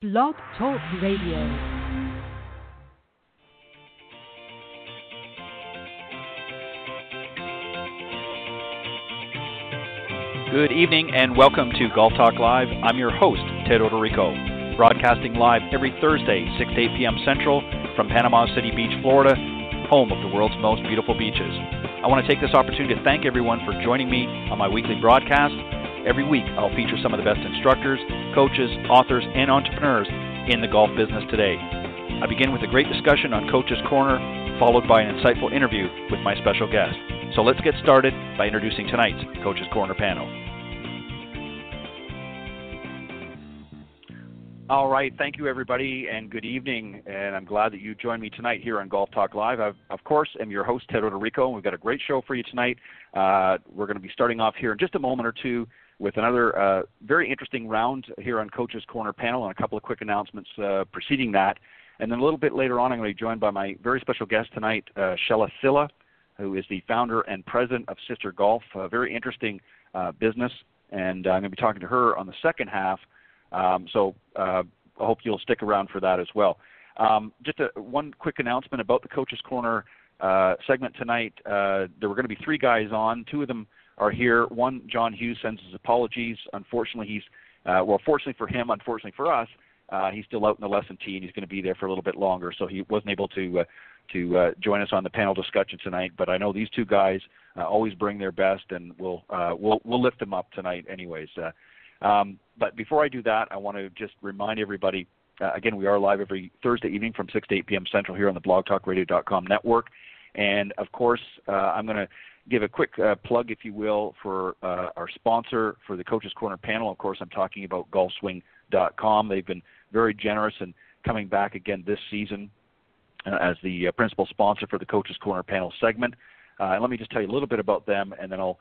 Blog Talk Radio. Good evening and welcome to Golf Talk Live. I'm your host, Ted Odorico, broadcasting live every Thursday, 6 to 8 p.m. Central from Panama City Beach, Florida, home of the world's most beautiful beaches. I want to take this opportunity to thank everyone for joining me on my weekly broadcast. Every week, I'll feature some of the best instructors, coaches, authors, and entrepreneurs in the golf business today. I begin with a great discussion on Coach's Corner, followed by an insightful interview with my special guest. So let's get started by introducing tonight's Coach's Corner panel. All right, thank you everybody, and good evening, and I'm glad that you joined me tonight here on Golf Talk Live. I, of course, am your host, Ted Odorico, and we've got a great show for you tonight. We're going to be starting off here in just a moment or two with another very interesting round here on Coach's Corner panel and a couple of quick announcements preceding that. And then a little bit later on, I'm going to be joined by my very special guest tonight, Shella, who is the founder and president of SisterGolf, a very interesting business, and I'm going to be talking to her on the second half. So I hope you'll stick around for that as well. Just one quick announcement about the Coach's Corner segment tonight. There were going to be three guys on. Two of them are here. One, John Hughes, sends his apologies. Unfortunately, he's fortunately for him, unfortunately for us, he's still out in the lesson tee, and he's going to be there for a little bit longer, so he wasn't able to join us on the panel discussion tonight. But I know these two guys always bring their best, and we'll lift them up tonight anyways. But before I do that, I want to just remind everybody, again, we are live every Thursday evening from 6 to 8 p.m. Central here on the blogtalkradio.com network. And, of course, I'm going to give a quick plug, if you will, for our sponsor for the Coach's Corner panel. Of course, I'm talking about golfswing.com. They've been very generous in coming back again this season as the principal sponsor for the Coach's Corner panel segment. And let me just tell you a little bit about them, and then I'll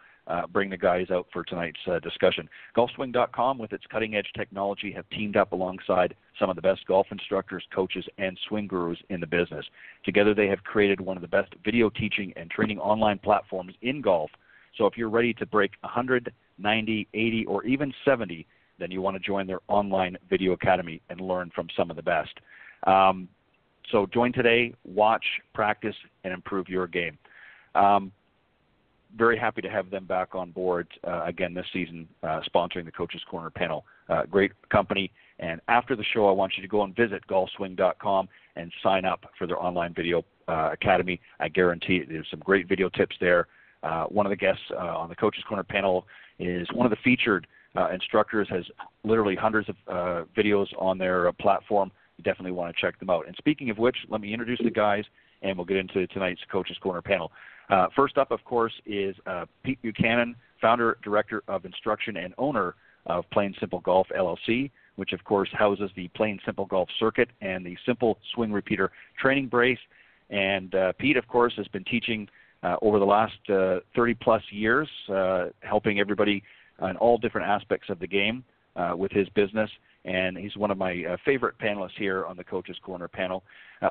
bring the guys out for tonight's discussion. Golfswing.com, with its cutting-edge technology, have teamed up alongside some of the best golf instructors, coaches, and swing gurus in the business. Together, they have created one of the best video teaching and training online platforms in golf. So if you're ready to break 100, 90, 80, or even 70, then you want to join their online video academy and learn from some of the best. So join today, watch, practice, and improve your game. Very happy to have them back on board again this season, sponsoring the Coach's Corner panel. Great company. And after the show, I want you to go and visit golfswing.com and sign up for their online video academy. I guarantee there's some great video tips there. One of the guests on the Coach's Corner panel is one of the featured instructors, has literally hundreds of videos on their platform. You definitely want to check them out. And speaking of which, let me introduce the guys, and we'll get into tonight's Coach's Corner panel. First up, of course, is Pete Buchanan, founder, director of instruction, and owner of Plain Simple Golf, LLC, which, of course, houses the Plain Simple Golf Circuit and the Simple Swing Repeater Training Brace. And Pete, of course, has been teaching over the last 30-plus years, helping everybody in all different aspects of the game with his business. And he's one of my favorite panelists here on the Coach's Corner panel.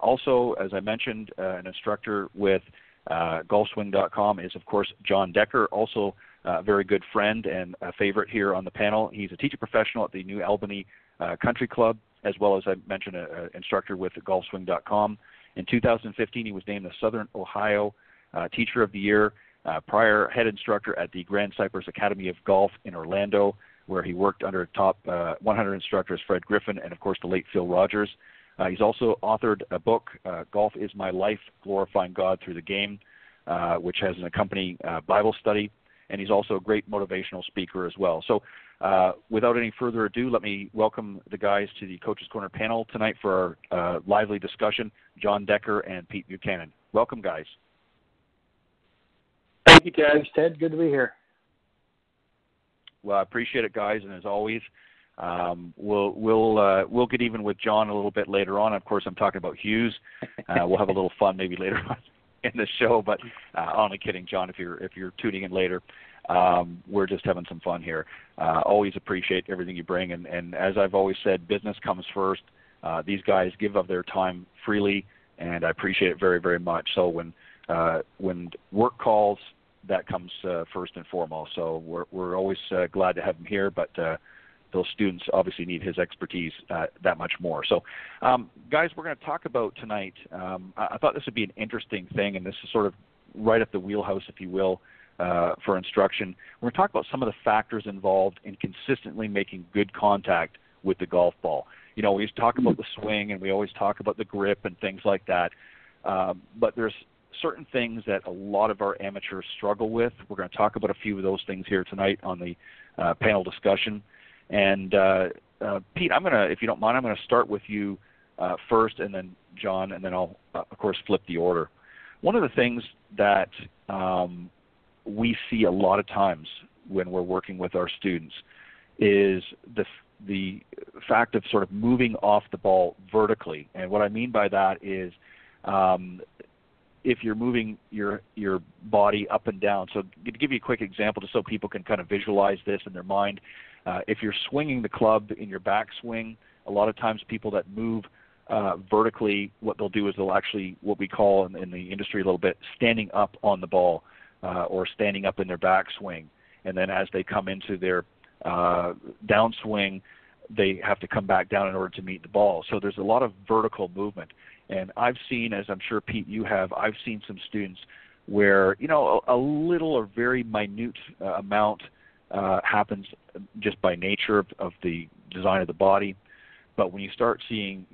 Also, as I mentioned, an instructor with golfswing.com is, of course, John Decker, also a very good friend and a favorite here on the panel. He's a teaching professional at the New Albany Country Club, as well as I mentioned, an instructor with golfswing.com. In 2015, he was named the Southern Ohio Teacher of the Year, prior head instructor at the Grand Cypress Academy of Golf in Orlando, where he worked under top 100 instructors Fred Griffin and, of course, the late Phil Rogers. He's also authored a book, Golf is My Life, Glorifying God Through the Game, which has an accompanying Bible study, and he's also a great motivational speaker as well. So without any further ado, let me welcome the guys to the Coach's Corner panel tonight for our lively discussion, John Decker and Pete Buchanan. Welcome, guys. Thank you, Ted. Good to be here. Well, I appreciate it, guys, and as always, we'll get even with John a little bit later on. Of course, I'm talking about Hughes. We'll have a little fun maybe later on in the show, but only kidding, John. If you're tuning in later, we're just having some fun here. Always appreciate everything you bring, and as I've always said, business comes first. These guys give of their time freely, and I appreciate it very, very much. So when work calls, that comes first and foremost. So we're always glad to have them here, but those students obviously need his expertise that much more. So, guys, we're going to talk about tonight. I thought this would be an interesting thing, and this is sort of right up the wheelhouse, if you will, for instruction. We're going to talk about some of the factors involved in consistently making good contact with the golf ball. We always talk about the swing, and we always talk about the grip and things like that. But there's certain things that a lot of our amateurs struggle with. We're going to talk about a few of those things here tonight on the panel discussion. And Pete, if you don't mind, I'm going to start with you first, and then John, and then I'll, of course, flip the order. One of the things that we see a lot of times when we're working with our students is the fact of sort of moving off the ball vertically. And what I mean by that is if you're moving your body up and down. So to give you a quick example just so people can kind of visualize this in their mind, if you're swinging the club in your backswing, a lot of times people that move vertically, what they'll do is they'll actually, what we call in the industry a little bit, standing up on the ball or standing up in their backswing. And then as they come into their downswing, they have to come back down in order to meet the ball. So there's a lot of vertical movement. And I've seen, as I'm sure, Pete, you have, I've seen some students where, a little or very minute amount happens just by nature of the design of the body. But when you start seeing,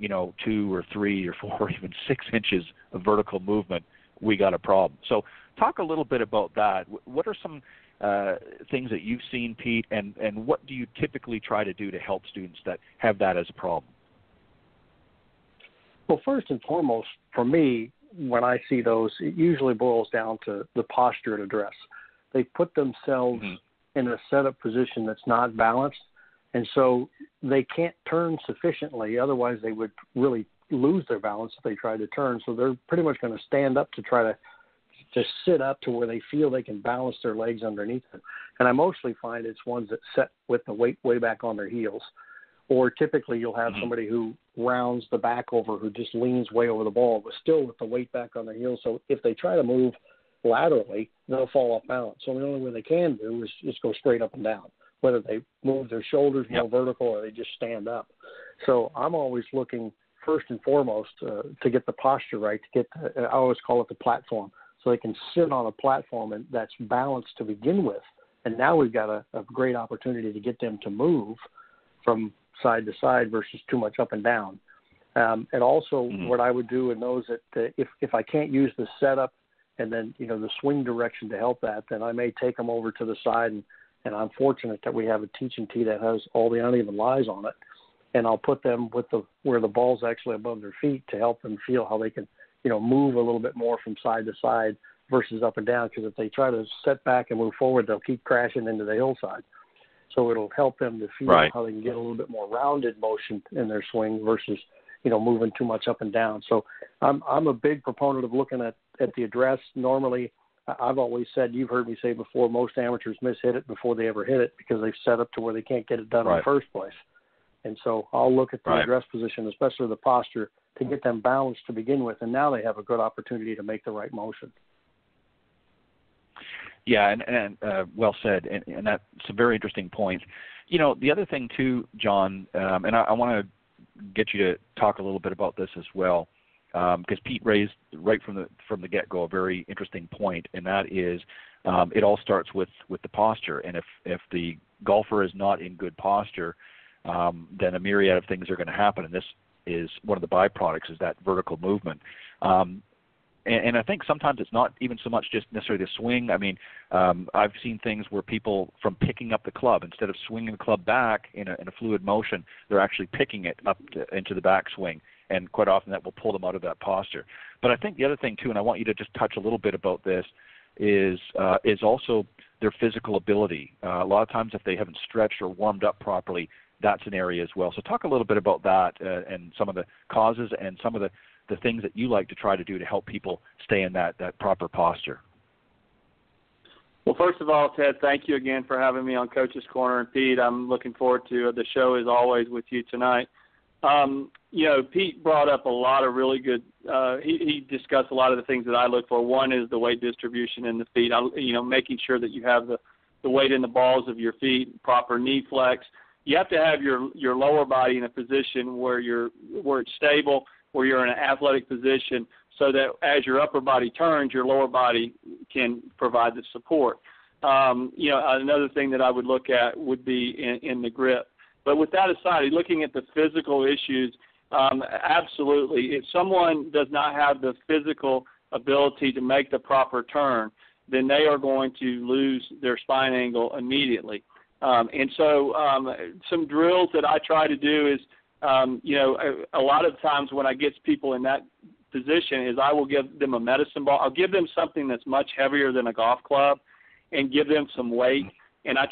2 or 3 or 4 or even 6 inches of vertical movement, we got a problem. So talk a little bit about that. What are some things that you've seen, Pete, and what do you typically try to do to help students that have that as a problem? Well, first and foremost, for me, when I see those, it usually boils down to the posture and address. They put themselves in a setup position that's not balanced, and so they can't turn sufficiently. Otherwise, they would really lose their balance if they tried to turn. So they're pretty much going to stand up to try to sit up to where they feel they can balance their legs underneath them. And I mostly find it's ones that set with the weight way back on their heels. Or typically you'll have somebody who rounds the back over, who just leans way over the ball, but still with the weight back on their heels. So if they try to move laterally, they'll fall off balance. So the only way they can do is just go straight up and down, whether they move their shoulders more vertical or they just stand up. So I'm always looking first and foremost to get the posture right, I always call it the platform. So they can sit on a platform and that's balanced to begin with. And now we've got a great opportunity to get them to move from side to side versus too much up and down. And also what I would do in those that if I can't use the setup and then, the swing direction to help that, then I may take them over to the side. And I'm fortunate that we have a teaching tee that has all the uneven lies on it. And I'll put them with where the ball's actually above their feet to help them feel how they can, move a little bit more from side to side versus up and down. Because if they try to set back and move forward, they'll keep crashing into the hillside. So it'll help them to feel how they can get a little bit more rounded motion in their swing versus, moving too much up and down. So I'm a big proponent of looking at the address. Normally, I've always said, you've heard me say before, most amateurs miss-hit it before they ever hit it because they've set up to where they can't get it done in the first place. And so I'll look at the address position, especially the posture, to get them balanced to begin with, and now they have a good opportunity to make the right motion. Yeah, and well said, and that's a very interesting point. The other thing too, John, and I want to get you to talk a little bit about this as well, because Pete raised right from the get-go a very interesting point, and that is it all starts with the posture, and if the golfer is not in good posture, then a myriad of things are going to happen, and this is one of the byproducts is that vertical movement. And I think sometimes it's not even so much just necessarily the swing. I mean, I've seen things where people, from picking up the club, instead of swinging the club back in a fluid motion, they're actually picking it up into the backswing, and quite often that will pull them out of that posture. But I think the other thing, too, and I want you to just touch a little bit about this, is also their physical ability. A lot of times if they haven't stretched or warmed up properly, that's an area as well. So talk a little bit about that and some of the causes and some of the things that you like to try to do to help people stay in that proper posture. Well, first of all, Ted, thank you again for having me on Coach's Corner. And Pete, I'm looking forward to the show as always with you tonight. Pete brought up a lot of really good, he discussed a lot of the things that I look for. One is the weight distribution in the feet, making sure that you have the weight in the balls of your feet, proper knee flex. you have to have your lower body in a position where it's stable, where you're in an athletic position, so that as your upper body turns, your lower body can provide the support. Another thing that I would look at would be in the grip. But with that aside, looking at the physical issues, absolutely. If someone does not have the physical ability to make the proper turn, then they are going to lose their spine angle immediately. And so some drills that I try to do is, a lot of times when I get people in that position is I will give them a medicine ball. I'll give them something that's much heavier than a golf club and give them some weight. And I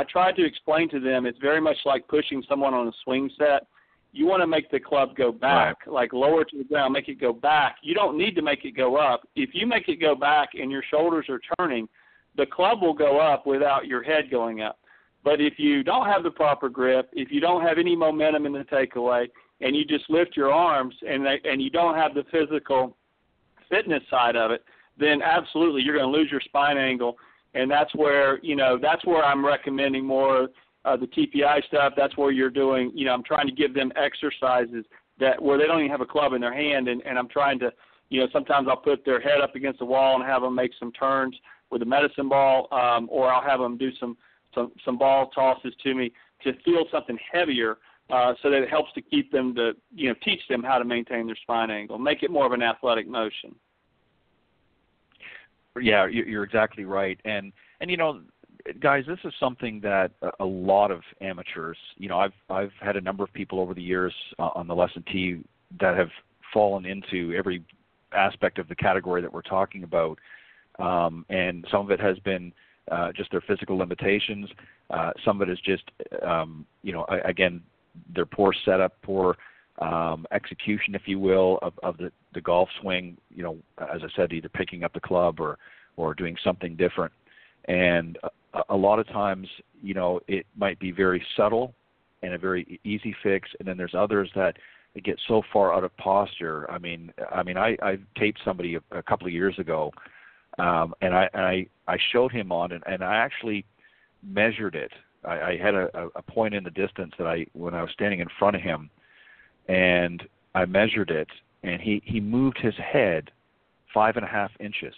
try to explain to them it's very much like pushing someone on a swing set. You want to make the club go back, like lower to the ground, make it go back. You don't need to make it go up. If you make it go back and your shoulders are turning, the club will go up without your head going up. But if you don't have the proper grip, if you don't have any momentum in the takeaway, and you just lift your arms and you don't have the physical fitness side of it, then absolutely you're going to lose your spine angle. And that's where I'm recommending more the TPI stuff. That's where you're doing, I'm trying to give them exercises where they don't even have a club in their hand. And I'm trying to, sometimes I'll put their head up against the wall and have them make some turns with a medicine ball, or I'll have them do some ball tosses to me to feel something heavier, so that it helps to keep them to, teach them how to maintain their spine angle, make it more of an athletic motion. Yeah, you're exactly right. And guys, this is something that a lot of amateurs, I've had a number of people over the years on the lesson tee that have fallen into every aspect of the category that we're talking about. And some of it has been just their physical limitations. Some of it is just, again, their poor setup, poor execution, if you will, of the golf swing, as I said, either picking up the club or doing something different. And a lot of times, it might be very subtle and a very easy fix, and then there's others that get so far out of posture. I taped somebody a couple of years ago, and I showed him on, and I actually measured it. I had a point in the distance when I was standing in front of him, and I measured it, and he moved his head 5.5 inches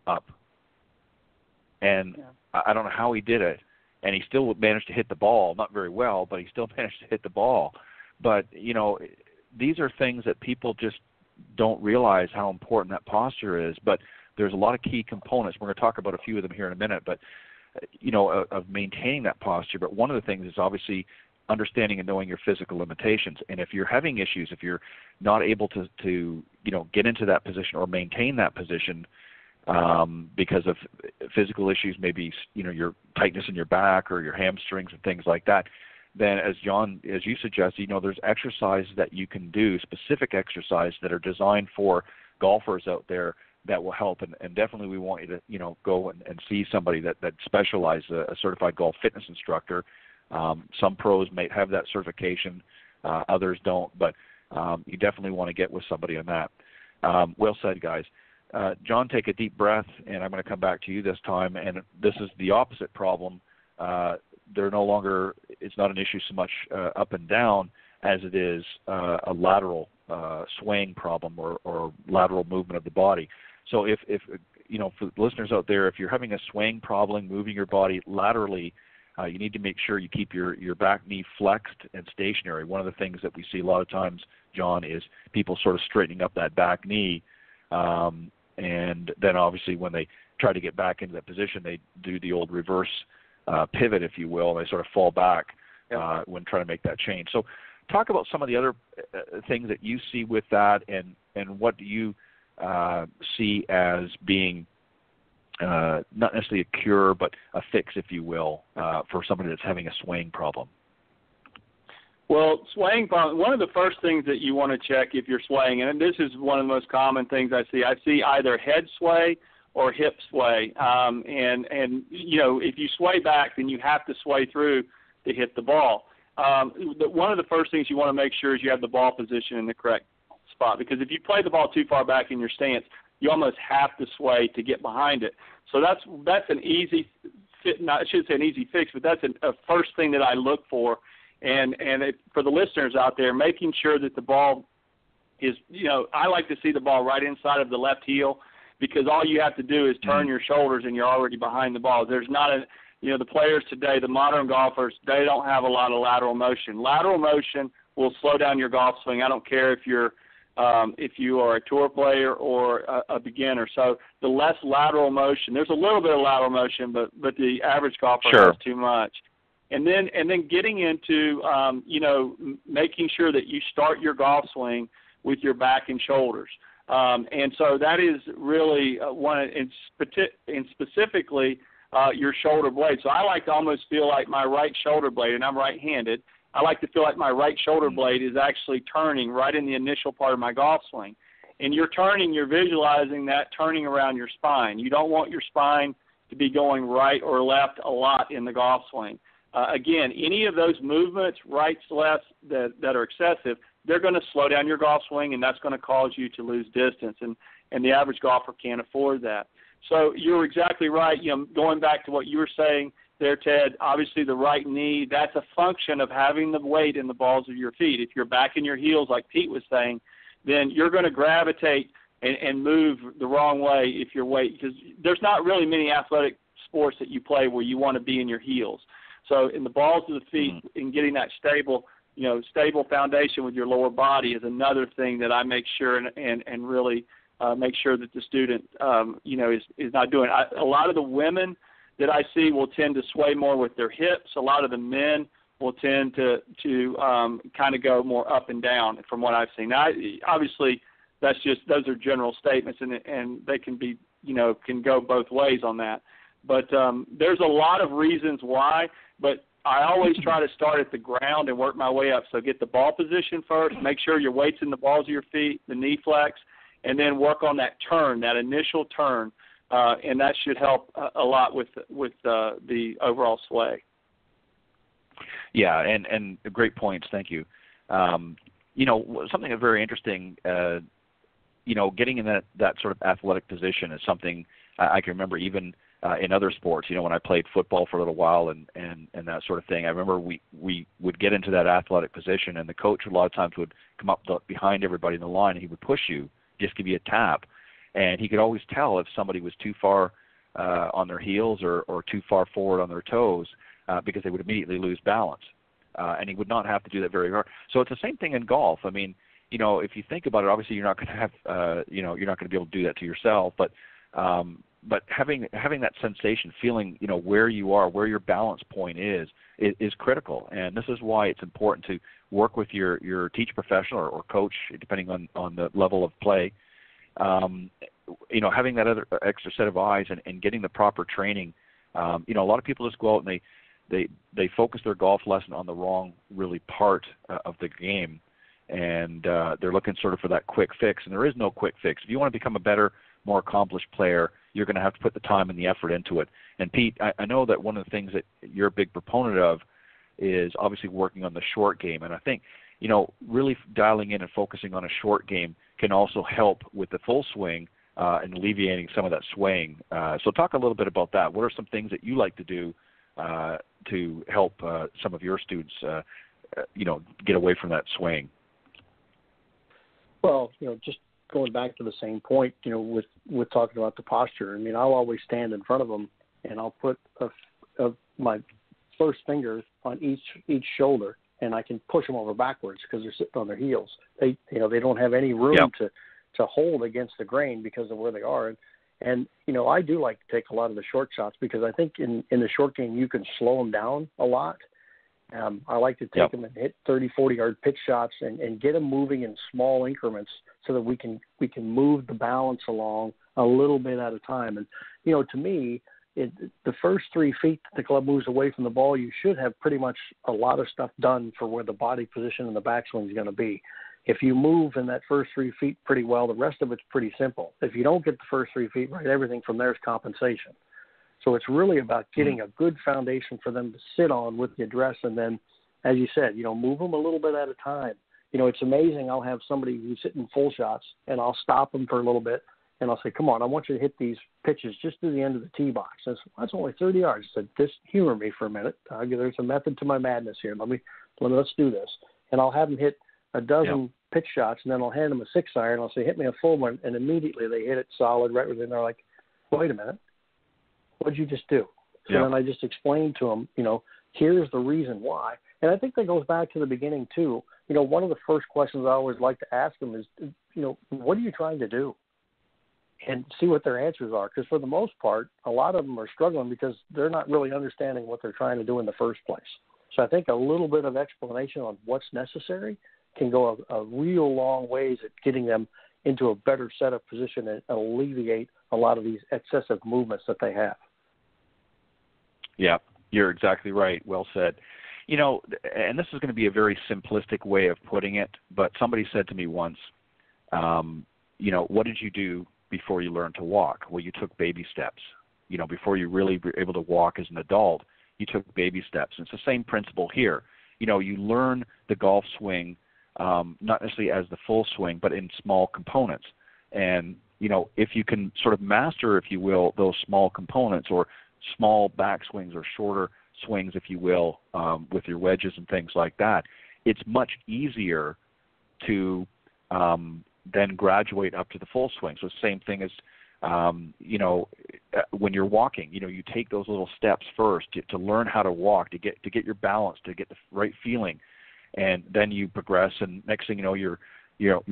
up. And I don't know how he did it, and he still managed to hit the ball, not very well, but he still managed to hit the ball. But, these are things that people just don't realize how important that posture is. But there's a lot of key components. We're going to talk about a few of them here in a minute, but, of maintaining that posture. But one of the things is obviously understanding and knowing your physical limitations. And if you're having issues, if you're not able to get into that position or maintain that position, because of physical issues, maybe your tightness in your back or your hamstrings and things like that, then as you suggested, there's exercises that you can do, specific exercises that are designed for golfers out there that will help. And definitely we want you to go and see somebody that specializes, a certified golf fitness instructor. Some pros may have that certification, others don't, but you definitely want to get with somebody on that. Well said, guys. John, take a deep breath, and I'm going to come back to you this time. And this is the opposite problem. It's not an issue so much up and down as it is a lateral swaying problem or lateral movement of the body. So if for the listeners out there, if you're having a swaying problem, moving your body laterally, you need to make sure you keep your back knee flexed and stationary. One of the things that we see a lot of times, John, is people sort of straightening up that back knee. And then obviously when they try to get back into that position, they do the old reverse pivot, if you will, and they sort of fall back when trying to make that change. So talk about some of the other things that you see with that, and what do you see as being not necessarily a cure, but a fix, if you will, for somebody that's having a swaying problem? Well, swaying problem, one of the first things that you want to check if you're swaying, and this is one of the most common things I see either head sway or hip sway. And if you sway back, then you have to sway through to hit the ball. One of the first things you want to make sure is you have the ball position in the correct spot, because if you play the ball too far back in your stance, you almost have to sway to get behind it. So that's an easy I shouldn't say an easy fix, but that's a first thing that I look for. And for the listeners out there, making sure that the ball is, I like to see the ball right inside of the left heel, because all you have to do is turn your shoulders and you're already behind the ball. There's not the players today, the modern golfers, they don't have a lot of lateral motion. Lateral motion will slow down your golf swing. I don't care if you are a tour player or a beginner. So the less lateral motion, there's a little bit of lateral motion, but the average golfer has too much. And then getting into making sure that you start your golf swing with your back and shoulders. And so that is really one, and specifically your shoulder blade. So I like to almost feel like my right shoulder blade, and I'm right-handed, I like to feel like my right shoulder blade is actually turning right in the initial part of my golf swing. And you're visualizing that turning around your spine. You don't want your spine to be going right or left a lot in the golf swing. Again, any of those movements, rights, lefts, that are excessive, they're going to slow down your golf swing, and that's going to cause you to lose distance. And the average golfer can't afford that. So you're exactly right. Going back to what you were saying there, Ted, obviously the right knee, that's a function of having the weight in the balls of your feet. If you're back in your heels, like Pete was saying, then you're going to gravitate and move the wrong way if your weight, because there's not really many athletic sports that you play where you want to be in your heels. So in the balls of the feet, in getting that stable foundation with your lower body is another thing that I make sure and really make sure that the student, is not doing. A lot of the women that I see will tend to sway more with their hips. A lot of the men will tend to kind of go more up and down from what I've seen. Now, obviously, those are general statements, and they can be, can go both ways on that. But there's a lot of reasons why, but I always try to start at the ground and work my way up. So get the ball position first, make sure your weight's in the balls of your feet, the knee flex, and then work on that turn, that initial turn, and that should help a lot with the overall sway. Yeah, and great points. Thank you. Something that's very interesting, getting in that sort of athletic position is something I can remember even in other sports. When I played football for a little while and that sort of thing, I remember we would get into that athletic position, and the coach a lot of times would come up behind everybody in the line, and he would push you, just give you a tap. And he could always tell if somebody was too far on their heels or too far forward on their toes, because they would immediately lose balance. And he would not have to do that very hard. So it's the same thing in golf. I mean, if you think about it, obviously you're not going to have, you're not going to be able to do that to yourself. But having that sensation, feeling, where you are, where your balance point is critical. And this is why it's important to work with your teacher professional or coach, depending on the level of play. Having that other extra set of eyes and getting the proper training. A lot of people just go out and they focus their golf lesson on the wrong really part of the game, and they're looking sort of for that quick fix, and there is no quick fix. If you want to become a better, more accomplished player, you're going to have to put the time and the effort into it. And Pete, I know that one of the things that you're a big proponent of is obviously working on the short game, and I think really dialing in and focusing on a short game can also help with the full swing and alleviating some of that swaying. So talk a little bit about that. What are some things that you like to do to help some of your students, get away from that swaying? Well, just going back to the same point, with talking about the posture. I mean, I'll always stand in front of them, and I'll put my first finger on each shoulder, and I can push them over backwards because they're sitting on their heels. They don't have any room to hold against the grain because of where they are. And I do like to take a lot of the short shots because I think in the short game you can slow them down a lot. I like to take them and hit 30, 40-yard pitch shots and get them moving in small increments so that we can move the balance along a little bit at a time. And, to me, the first 3 feet that the club moves away from the ball, you should have pretty much a lot of stuff done for where the body position and the backswing is going to be. If you move in that first 3 feet pretty well, the rest of it's pretty simple. If you don't get the first 3 feet right, everything from there is compensation. So it's really about getting a good foundation for them to sit on with the address, and then, as you said, move them a little bit at a time. It's amazing. I'll have somebody who's hitting full shots, and I'll stop them for a little bit, and I'll say, come on, I want you to hit these pitches just to the end of the tee box. I said, that's only 30 yards. I said, just humor me for a minute. There's a method to my madness here. Let's do this. And I'll have them hit a dozen pitch shots, and then I'll hand them a 6-iron. I'll say, hit me a full one, and immediately they hit it solid right within. They're like, wait a minute, what'd you just do? So then I just explained to them, here's the reason why. And I think that goes back to the beginning too. One of the first questions I always like to ask them is, what are you trying to do? And see what their answers are. Because for the most part, a lot of them are struggling because they're not really understanding what they're trying to do in the first place. So I think a little bit of explanation on what's necessary can go a real long ways at getting them into a better setup position and alleviate a lot of these excessive movements that they have. Yeah, you're exactly right. Well said. And this is going to be a very simplistic way of putting it, but somebody said to me once, what did you do before you learned to walk? Well, you took baby steps. Before you really were able to walk as an adult, you took baby steps. And it's the same principle here. You learn the golf swing, not necessarily as the full swing, but in small components. And, if you can sort of master, if you will, those small components or small backswings or shorter swings, if you will, with your wedges and things like that, it's much easier to then graduate up to the full swing. So same thing as, when you're walking, you take those little steps first to learn how to walk, to get your balance, to get the right feeling, and then you progress, and next thing you know, you're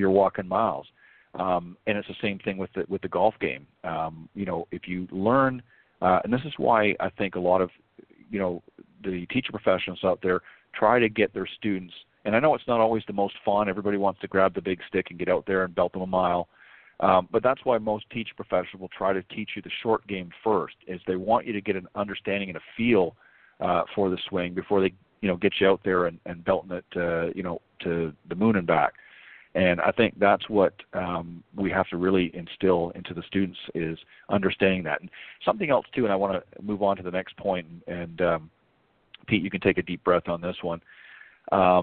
walking miles. And it's the same thing with the golf game. If you learn, and this is why I think a lot of the teacher professionals out there try to get their students, and I know it's not always the most fun. Everybody wants to grab the big stick and get out there and belt them a mile. But that's why most teacher professionals will try to teach you the short game first, is they want you to get an understanding and a feel for the swing before they get you out there and belting it to the moon and back. And I think that's what we have to really instill into the students, is understanding that. And something else too, and I want to move on to the next point, and Pete, you can take a deep breath on this one. I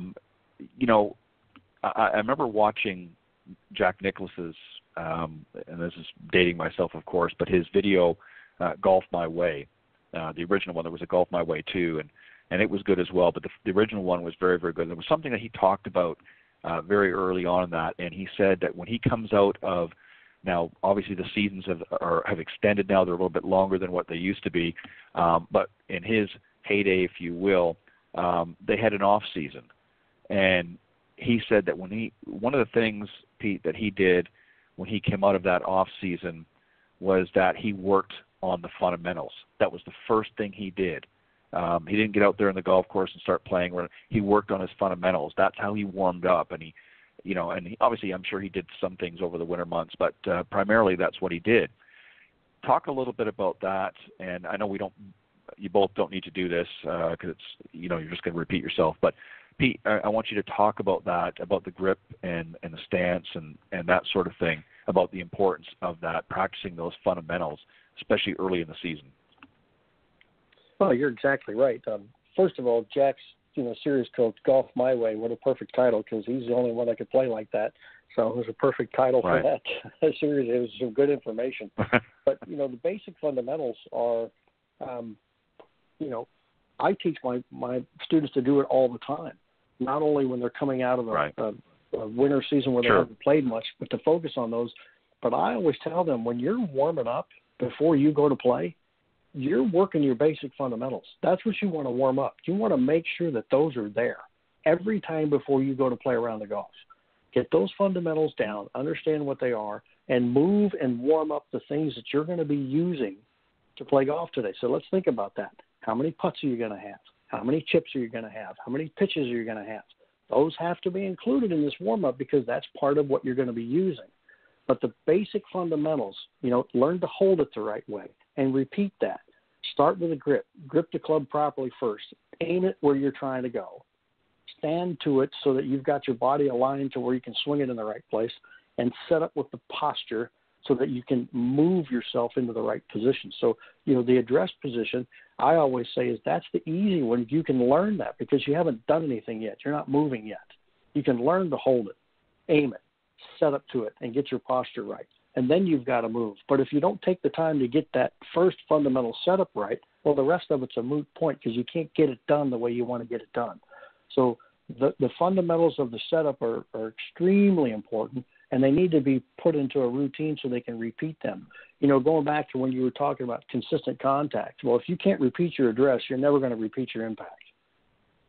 remember watching Jack Nicklaus's, and this is dating myself, of course, but his video, Golf My Way, the original one. There was a Golf My Way too, and it was good as well, but the original one was very, very good. And there was something that he talked about very early on in that, and he said that when he comes out of, now obviously the seasons have extended now, they're a little bit longer than what they used to be, but in his heyday, if you will, they had an off season. And he said that one of the things, Pete, that he did when he came out of that off season was that he worked on the fundamentals. That was the first thing he did. He didn't get out there on the golf course and start playing. He worked on his fundamentals. That's how he warmed up. And obviously, I'm sure he did some things over the winter months, but primarily that's what he did. Talk a little bit about that. And I know you both don't need to do this because it's, you're just going to repeat yourself. But Pete, I want you to talk about that, about the grip and the stance and that sort of thing, about the importance of that, practicing those fundamentals, especially early in the season. Well, you're exactly right. First of all, Jack's series coach, Golf My Way, what a perfect title, because he's the only one that could play like that. So it was a perfect title for that series. It was some good information. But, the basic fundamentals are, I teach my students to do it all the time, not only when they're coming out of a winter season where they haven't played much, but to focus on those. But I always tell them, when you're warming up before you go to play, you're working your basic fundamentals. That's what you want to warm up. You want to make sure that those are there every time before you go to play around the golf. Get those fundamentals down, understand what they are, and move and warm up the things that you're going to be using to play golf today. So let's think about that. How many putts are you going to have? How many chips are you going to have? How many pitches are you going to have? Those have to be included in this warm-up because that's part of what you're going to be using. But the basic fundamentals, learn to hold it the right way and repeat that. Start with a grip. Grip the club properly first. Aim it where you're trying to go. Stand to it so that you've got your body aligned to where you can swing it in the right place, and set up with the posture so that you can move yourself into the right position. So, the address position, I always say, is that's the easy one. You can learn that because you haven't done anything yet. You're not moving yet. You can learn to hold it, aim it, set up to it, and get your posture right. and then you've got to move. But if you don't take the time to get that first fundamental setup right, well, the rest of it's a moot point because you can't get it done the way you want to get it done. So the fundamentals of the setup are extremely important, and they need to be put into a routine so they can repeat them. You know, going back to when you were talking about consistent contact, well, if you can't repeat your address, you're never going to repeat your impact.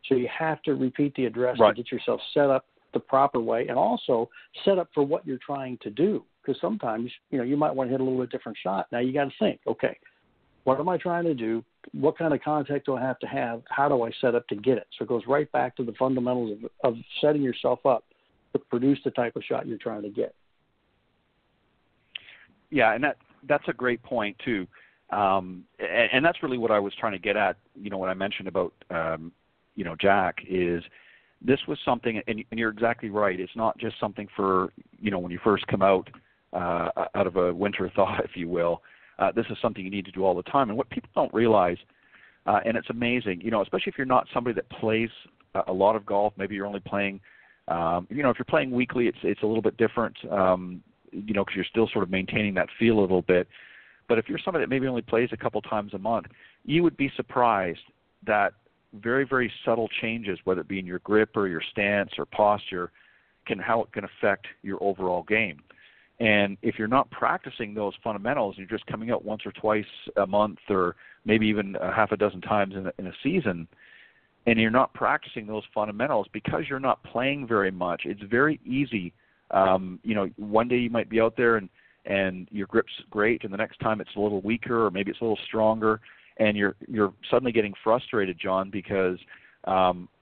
So you have to repeat the address to get yourself set up the proper way, and also set up for what you're trying to do. Because sometimes, you know, you might want to hit a little bit different shot. Now you got to think, okay, what am I trying to do? What kind of contact do I have to have? How do I set up to get it? So it goes right back to the fundamentals of setting yourself up to produce the type of shot you're trying to get. Yeah, and that's a great point too. And that's really what I was trying to get at, you know, when I mentioned about, you know, Jack, is this was something, and you're exactly right, it's not just something for, you know, when you first come out of a winter thaw, if you will. This is something you need to do all the time. And what people don't realize, and it's amazing, you know, especially if you're not somebody that plays a lot of golf, maybe you're only playing, you know, if you're playing weekly, it's a little bit different, you know, because you're still sort of maintaining that feel a little bit. But if you're somebody that maybe only plays a couple times a month, you would be surprised that very, very subtle changes, whether it be in your grip or your stance or posture, how it can affect your overall game. And if you're not practicing those fundamentals, you're just coming out once or twice a month or maybe even a half a dozen times in a season, and you're not practicing those fundamentals because you're not playing very much, it's very easy. You know, one day you might be out there and your grip's great, and the next time it's a little weaker or maybe it's a little stronger, and you're suddenly getting frustrated, John, because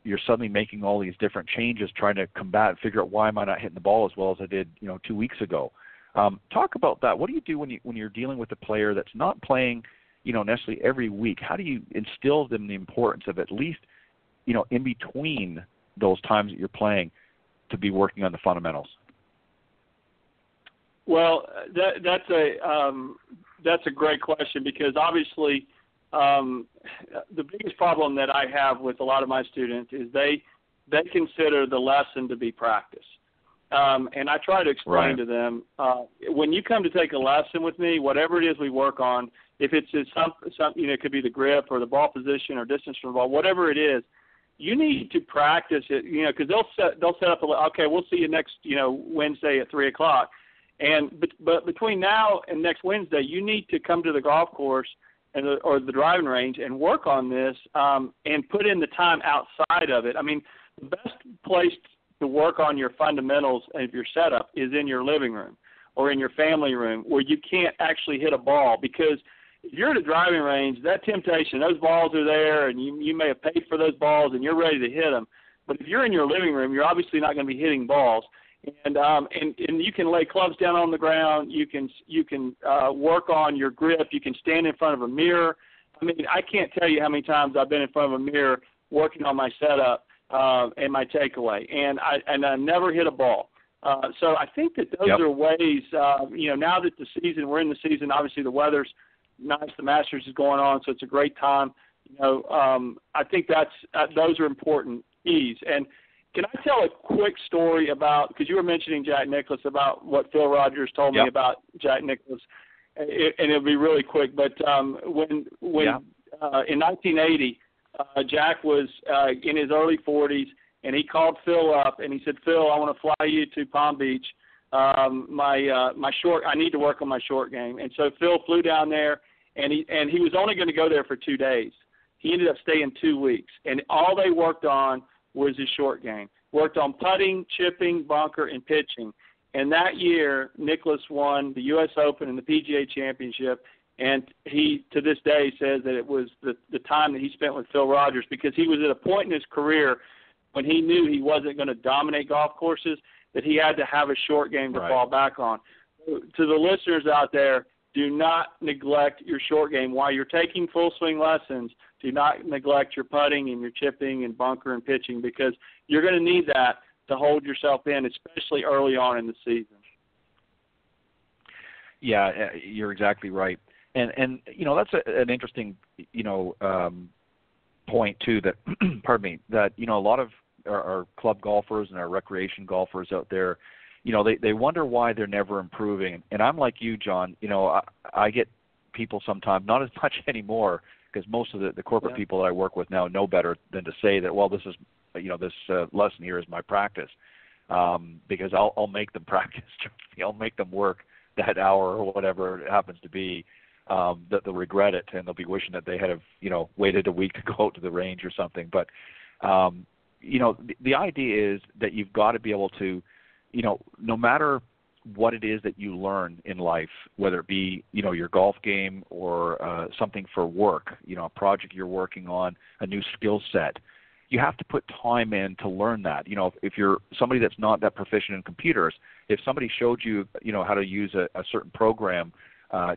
you're suddenly making all these different changes, trying to combat, figure out why am I not hitting the ball as well as I did, you know, 2 weeks ago. Talk about that. What do you do when you're dealing with a player that's not playing, you know, necessarily every week? How do you instill them the importance of at least, you know, in between those times that you're playing to be working on the fundamentals? Well, that's a great question, because obviously the biggest problem that I have with a lot of my students is they consider the lesson to be practice. And I try to explain to them, when you come to take a lesson with me, whatever it is we work on, if it's some you know, it could be the grip or the ball position or distance from the ball, whatever it is, you need to practice it, you know, because they'll set up okay, we'll see you next, you know, Wednesday at 3:00. But between now and next Wednesday, you need to come to the golf course or the driving range and work on this and put in the time outside of it. I mean, the best place to work on your fundamentals of your setup is in your living room or in your family room, where you can't actually hit a ball, because if you're at a driving range, that temptation, those balls are there, and you may have paid for those balls and you're ready to hit them. But if you're in your living room, you're obviously not going to be hitting balls. And you can lay clubs down on the ground. You can work on your grip. You can stand in front of a mirror. I mean, I can't tell you how many times I've been in front of a mirror working on my setup and my takeaway, and I never hit a ball. So I think that those are ways. You know, now that we're in the season. Obviously, the weather's nice. The Masters is going on, so it's a great time. You know, I think those are important keys. And can I tell a quick story about, because you were mentioning Jack Nicklaus, about what Phil Rogers told me about Jack Nicklaus, and it'll be really quick. But when in 1980, Jack was in his early 40s, and he called Phil up and he said, "Phil, I want to fly you to Palm Beach. I need to work on my short game." And so Phil flew down there, and he was only going to go there for 2 days. He ended up staying 2 weeks, and all they worked on was his short game. Worked on putting, chipping, bunker, and pitching. And that year, Nicklaus won the U.S. Open and the PGA Championship, and he, to this day, says that it was the time that he spent with Phil Rogers, because he was at a point in his career when he knew he wasn't going to dominate golf courses, that he had to have a short game to fall back on. To the listeners out there, do not neglect your short game. While you're taking full swing lessons, do not neglect your putting and your chipping and bunker and pitching, because you're going to need that to hold yourself in, especially early on in the season. Yeah, you're exactly right. And you know, that's an interesting, you know, point too, that, pardon me, that, you know, a lot of our club golfers and our recreation golfers out there, they wonder why they're never improving. And I'm like you, John. I get people sometimes, not as much anymore, because most of the corporate people that I work with now know better than to say that, well, this is, this lesson here is my practice, because I'll make them practice. I'll make them work that hour or whatever it happens to be, that they'll regret it, and they'll be wishing that they had waited a week to go out to the range or something. But, the idea is that you've got to be able to, no matter what it is that you learn in life, whether it be, your golf game or something for work, a project you're working on, a new skill set, you have to put time in to learn that. If you're somebody that's not that proficient in computers, if somebody showed you, how to use a certain program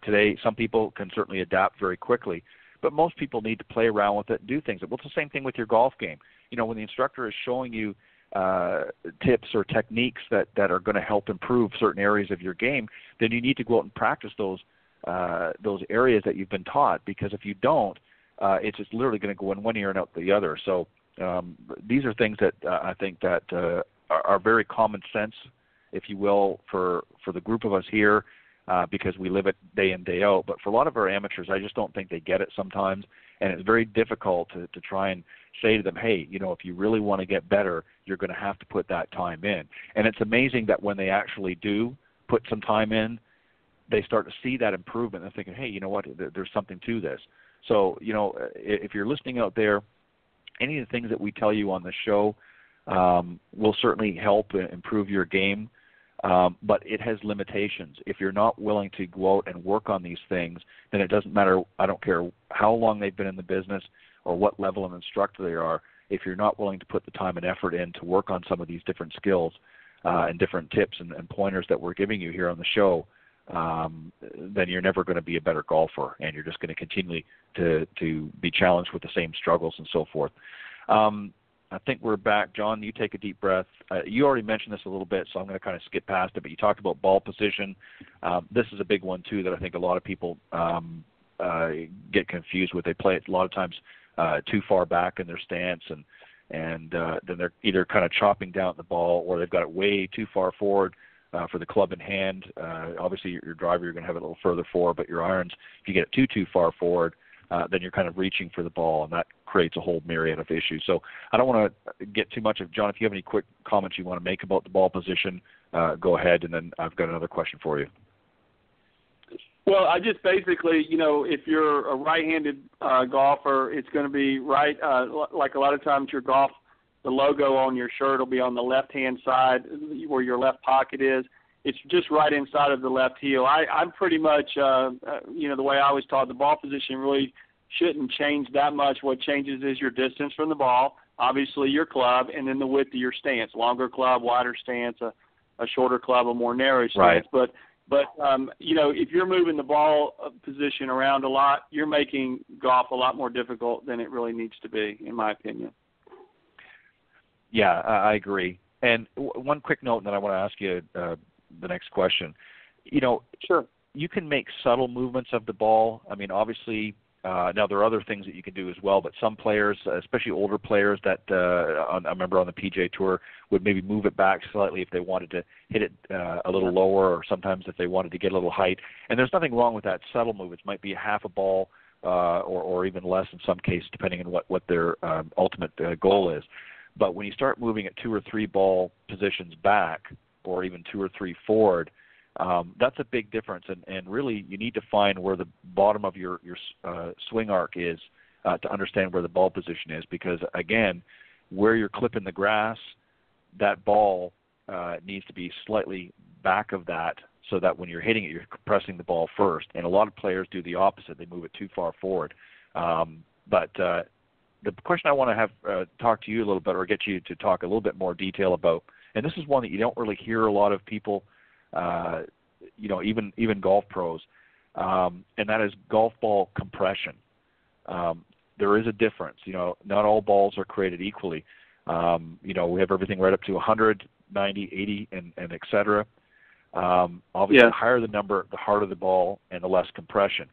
today, some people can certainly adapt very quickly, but most people need to play around with it and do things. Well, it's the same thing with your golf game. When the instructor is showing you tips or techniques that are going to help improve certain areas of your game, then you need to go out and practice those areas that you've been taught, because if you don't, it's just literally going to go in one ear and out the other. So these are things that I think that are very common sense, if you will, for the group of us here, because we live it day in, day out. But for a lot of our amateurs, I just don't think they get it sometimes, and it's very difficult to try and say to them, hey, if you really want to get better, you're going to have to put that time in. And it's amazing that when they actually do put some time in, they start to see that improvement. They're thinking, hey, you know what, there's something to this. So, if you're listening out there, any of the things that we tell you on the show will certainly help improve your game, but it has limitations. If you're not willing to go out and work on these things, then it doesn't matter. I don't care how long they've been in the business or what level of instructor they are. If you're not willing to put the time and effort in to work on some of these different skills and different tips and pointers that we're giving you here on the show, then you're never going to be a better golfer, and you're just going to continue to be challenged with the same struggles and so forth. I think we're back. John, you take a deep breath. You already mentioned this a little bit, so I'm going to kind of skip past it, but you talked about ball position. This is a big one, too, that I think a lot of people get confused with. They play it a lot of times too far back in their stance, and then they're either kind of chopping down at the ball, or they've got it way too far forward for the club in hand. Obviously, your driver, you're going to have it a little further forward, but your irons, if you get it too far forward, then you're kind of reaching for the ball, and that creates a whole myriad of issues. So I don't want to get too much of, John, if you have any quick comments you want to make about the ball position, go ahead, and then I've got another question for you. Well, I just basically, if you're a right-handed golfer, it's going to be right, like a lot of times your golf, the logo on your shirt will be on the left-hand side where your left pocket is. It's just right inside of the left heel. I'm pretty much, the way I was taught, the ball position really shouldn't change that much. What changes is your distance from the ball, obviously your club, and then the width of your stance. Longer club, wider stance, a shorter club, a more narrow stance. Right. But if you're moving the ball position around a lot, you're making golf a lot more difficult than it really needs to be, in my opinion. Yeah, I agree. And one quick note, and then I want to ask you the next question. Sure. You can make subtle movements of the ball. I mean, obviously, now there are other things that you can do as well, but some players, especially older players that I remember on the PGA Tour, would maybe move it back slightly if they wanted to hit it a little lower, or sometimes if they wanted to get a little height. And there's nothing wrong with that subtle movements. Might be half a ball or even less in some cases, depending on what their ultimate goal is. But when you start moving at 2 or 3 ball positions back, or even 2 or 3 forward, that's a big difference. And really, you need to find where the bottom of your swing arc is to understand where the ball position is. Because, again, where you're clipping the grass, that ball needs to be slightly back of that, so that when you're hitting it, you're compressing the ball first. And a lot of players do the opposite. They move it too far forward. But the question I want to have talk to you a little bit, or get you to talk a little bit more detail about, and this is one that you don't really hear a lot of people, even golf pros, and that is golf ball compression. There is a difference. Not all balls are created equally. We have everything right up to 100, 90, 80, and et cetera. Obviously, the higher the number, the harder the ball, and the less compression.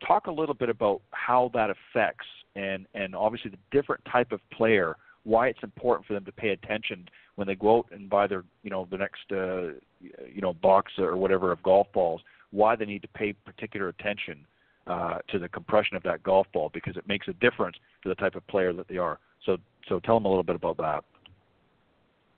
Talk a little bit about how that affects, and obviously the different type of player why it's important for them to pay attention when they go out and buy their, the next, box or whatever of golf balls, why they need to pay particular attention to the compression of that golf ball, because it makes a difference to the type of player that they are. So tell them a little bit about that.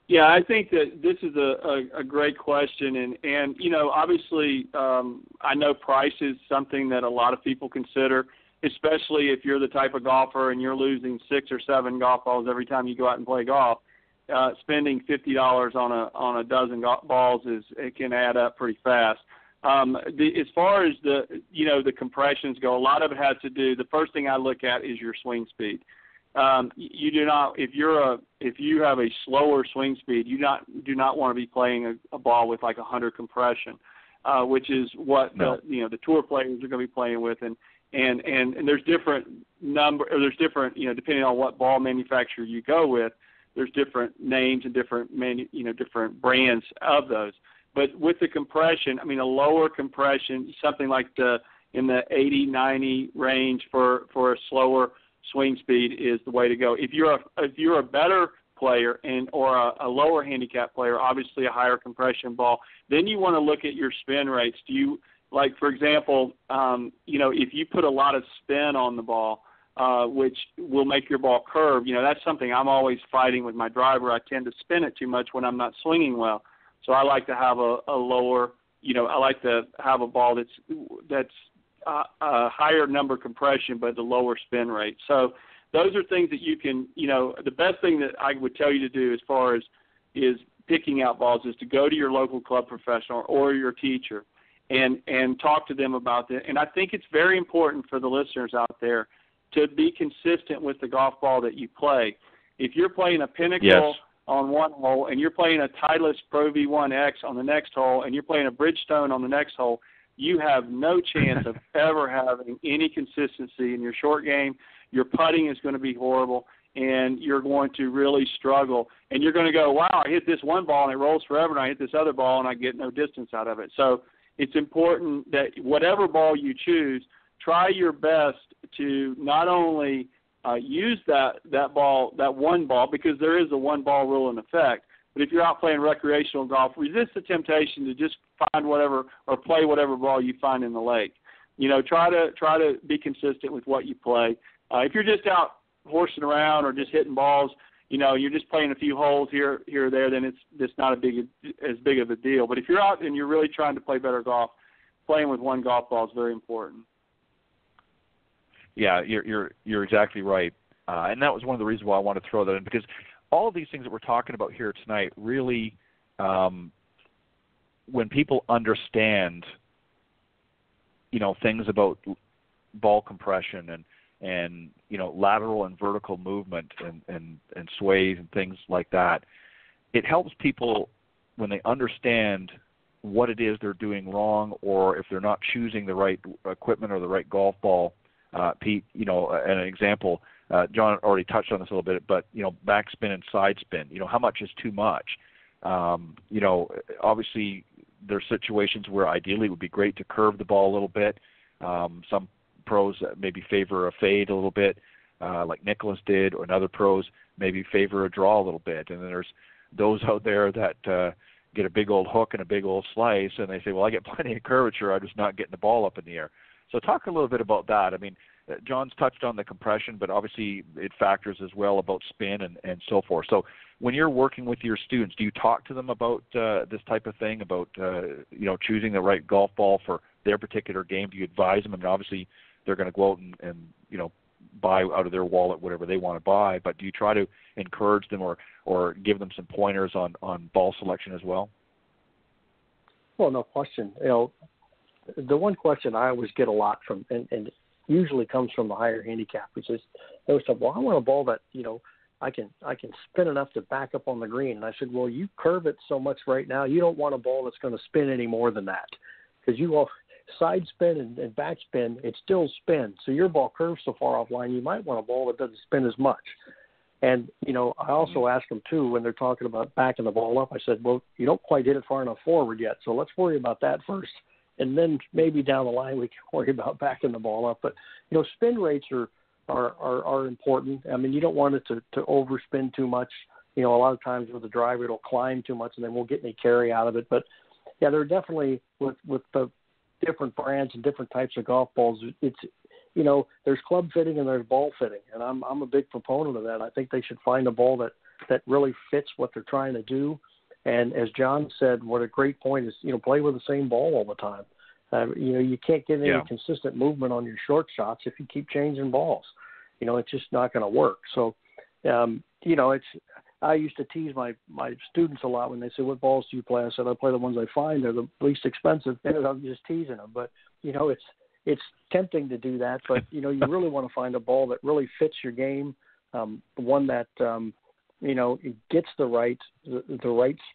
Yeah, I think that this is a great question, and obviously I know price is something that a lot of people consider, especially if you're the type of golfer and you're losing 6 or 7 golf balls every time you go out and play golf. Spending $50 on a dozen balls it can add up pretty fast. As far as the compressions go, a lot of it has to do. The first thing I look at is your swing speed. You do not, if you have a slower swing speed, do not want to be playing a ball with like 100 compression, which is what the tour players are going to be playing with, and there's different depending on what ball manufacturer you go with, there's different names and different different brands of those. But with the compression, a lower compression, something like in the 80, 90 range for a slower swing speed is the way to go. If you're a better player or a lower handicap player, obviously a higher compression ball, then you want to look at your spin rates. Do you, like, for example, if you put a lot of spin on the ball, which will make your ball curve, that's something I'm always fighting with my driver. I tend to spin it too much when I'm not swinging well. So I like to have a lower, I like to have a ball that's a higher number compression but the lower spin rate. So those are things that you can, the best thing that I would tell you to do as far as is picking out balls is to go to your local club professional or your teacher and talk to them about that. And I think it's very important for the listeners out there to be consistent with the golf ball that you play. If you're playing a Pinnacle on one hole and you're playing a Titleist Pro V1X on the next hole and you're playing a Bridgestone on the next hole, you have no chance of ever having any consistency in your short game. Your putting is going to be horrible, and you're going to really struggle. And you're going to go, wow, I hit this one ball and it rolls forever, and I hit this other ball and I get no distance out of it. So it's important that whatever ball you choose, try your best to not only use that one ball, because there is a one ball rule in effect, but if you're out playing recreational golf, resist the temptation to just find whatever or play whatever ball you find in the lake. Try to be consistent with what you play. If you're just out horsing around or just hitting balls, you're just playing a few holes here or there, then it's not as big of a deal. But if you're out and you're really trying to play better golf, playing with one golf ball is very important. Yeah, you're exactly right, and that was one of the reasons why I wanted to throw that in, because all of these things that we're talking about here tonight really, when people understand, things about ball compression and lateral and vertical movement and sways and things like that, it helps people when they understand what it is they're doing wrong, or if they're not choosing the right equipment or the right golf ball. Pete, an example, John already touched on this a little bit, but, backspin and side spin, how much is too much? Obviously there's situations where ideally it would be great to curve the ball a little bit. Some pros maybe favor a fade a little bit, like Nicholas did, or other pros maybe favor a draw a little bit. And then there's those out there that get a big old hook and a big old slice, and they say, well, I get plenty of curvature, I'm just not getting the ball up in the air. So talk a little bit about that. John's touched on the compression, but obviously it factors as well about spin and so forth. So when you're working with your students, do you talk to them about this type of thing, about choosing the right golf ball for their particular game? Do you advise them? Obviously they're going to go out and buy out of their wallet whatever they want to buy, but do you try to encourage them or give them some pointers on ball selection as well? Well, no question. The one question I always get a lot from, and usually comes from the higher handicappers, is they always say, well, I want a ball that, I can spin enough to back up on the green. And I said, well, you curve it so much right now, you don't want a ball that's going to spin any more than that. Because you will side spin and back spin, it still spins. So your ball curves so far offline, you might want a ball that doesn't spin as much. And, I also ask them, too, when they're talking about backing the ball up, I said, well, you don't quite hit it far enough forward yet, so let's worry about that first. And then maybe down the line we can worry about backing the ball up. But, spin rates are are important. I mean, you don't want it to overspin too much. A lot of times with the driver, it'll climb too much and then won't get any carry out of it. But yeah, there are definitely with the different brands and different types of golf balls, it's, there's club fitting and there's ball fitting. And I'm a big proponent of that. I think they should find a ball that really fits what they're trying to do. And as John said, what a great point is, play with the same ball all the time. You can't get any consistent movement on your short shots if you keep changing balls. It's just not going to work. So, I used to tease my students a lot when they say, "What balls do you play?" I said, "I play the ones I find. They're the least expensive." And I'm just teasing them. But, it's tempting to do that. But, you really want to find a ball that really fits your game, one that, it gets the right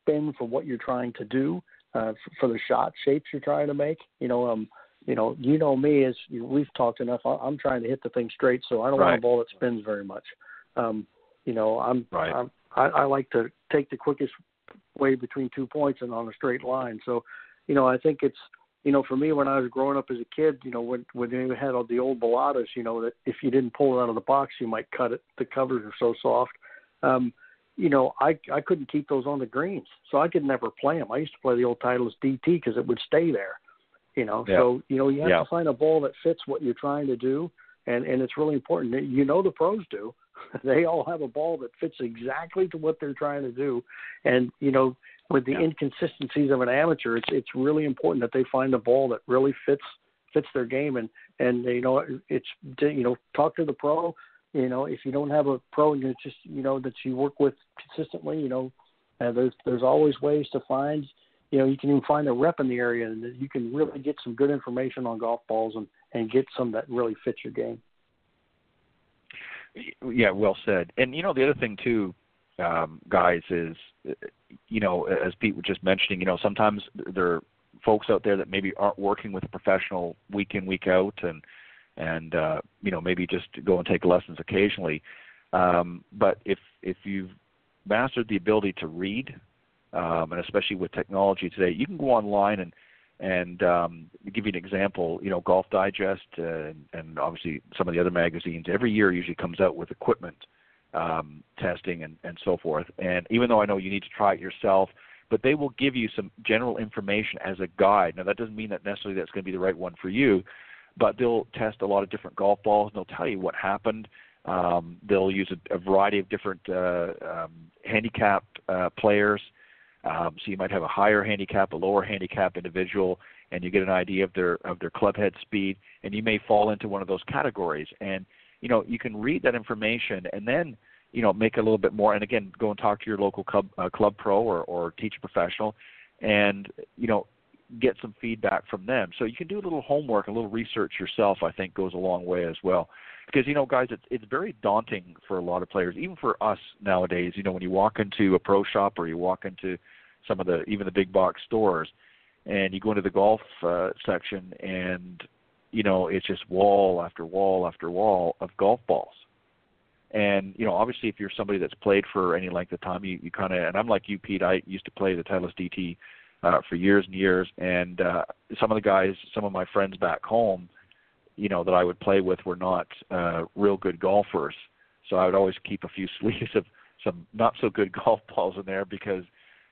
spin for what you're trying to do, for the shot shapes you're trying to make. Me, as we've talked enough, I'm trying to hit the thing straight, so I don't want a ball that spins very much. I like to take the quickest way between 2 points and on a straight line. So, I think it's, for me, when I was growing up as a kid, when you had all the old baladas, that if you didn't pull it out of the box, you might cut it. The covers are so soft. I couldn't keep those on the greens, so I could never play them. I used to play the old Titleist DT because it would stay there. So, you have to find a ball that fits what you're trying to do. And it's really important. The pros do. They all have a ball that fits exactly to what they're trying to do. And, with the inconsistencies of an amateur, it's really important that they find a ball that really fits their game. And it's, talk to the pro. If you don't have a pro and it's just, that you work with consistently, there's always ways to find, you can even find a rep in the area and you can really get some good information on golf balls and get some that really fits your game. Yeah, well said. And, the other thing too, guys, is, as Pete was just mentioning, sometimes there are folks out there that maybe aren't working with a professional week in, week out and maybe just go and take lessons occasionally. But if you've mastered the ability to read, and especially with technology today, you can go online and give you an example, Golf Digest and obviously some of the other magazines every year usually comes out with equipment testing and so forth. And even though I know you need to try it yourself, but they will give you some general information as a guide. Now, that doesn't mean that necessarily that's going to be the right one for you, but they'll test a lot of different golf balls, and they'll tell you what happened. They'll use a variety of different handicapped players. So you might have a higher handicap, a lower handicap individual, and you get an idea of their club head speed, and you may fall into one of those categories. And, you can read that information and then, make a little bit more, and again, go and talk to your local club pro or teacher professional and, get some feedback from them. So you can do a little homework, a little research yourself, I think goes a long way as well. Because, guys, it's very daunting for a lot of players, even for us nowadays. When you walk into a pro shop or you walk into some of even the big box stores and you go into the golf section and, it's just wall after wall after wall of golf balls. And, obviously if you're somebody that's played for any length of time, you kind of, and I'm like you, Pete, I used to play the Titleist DT for years and years. And some of my friends back home, that I would play with were not real good golfers. So I would always keep a few sleeves of some not so good golf balls in there because,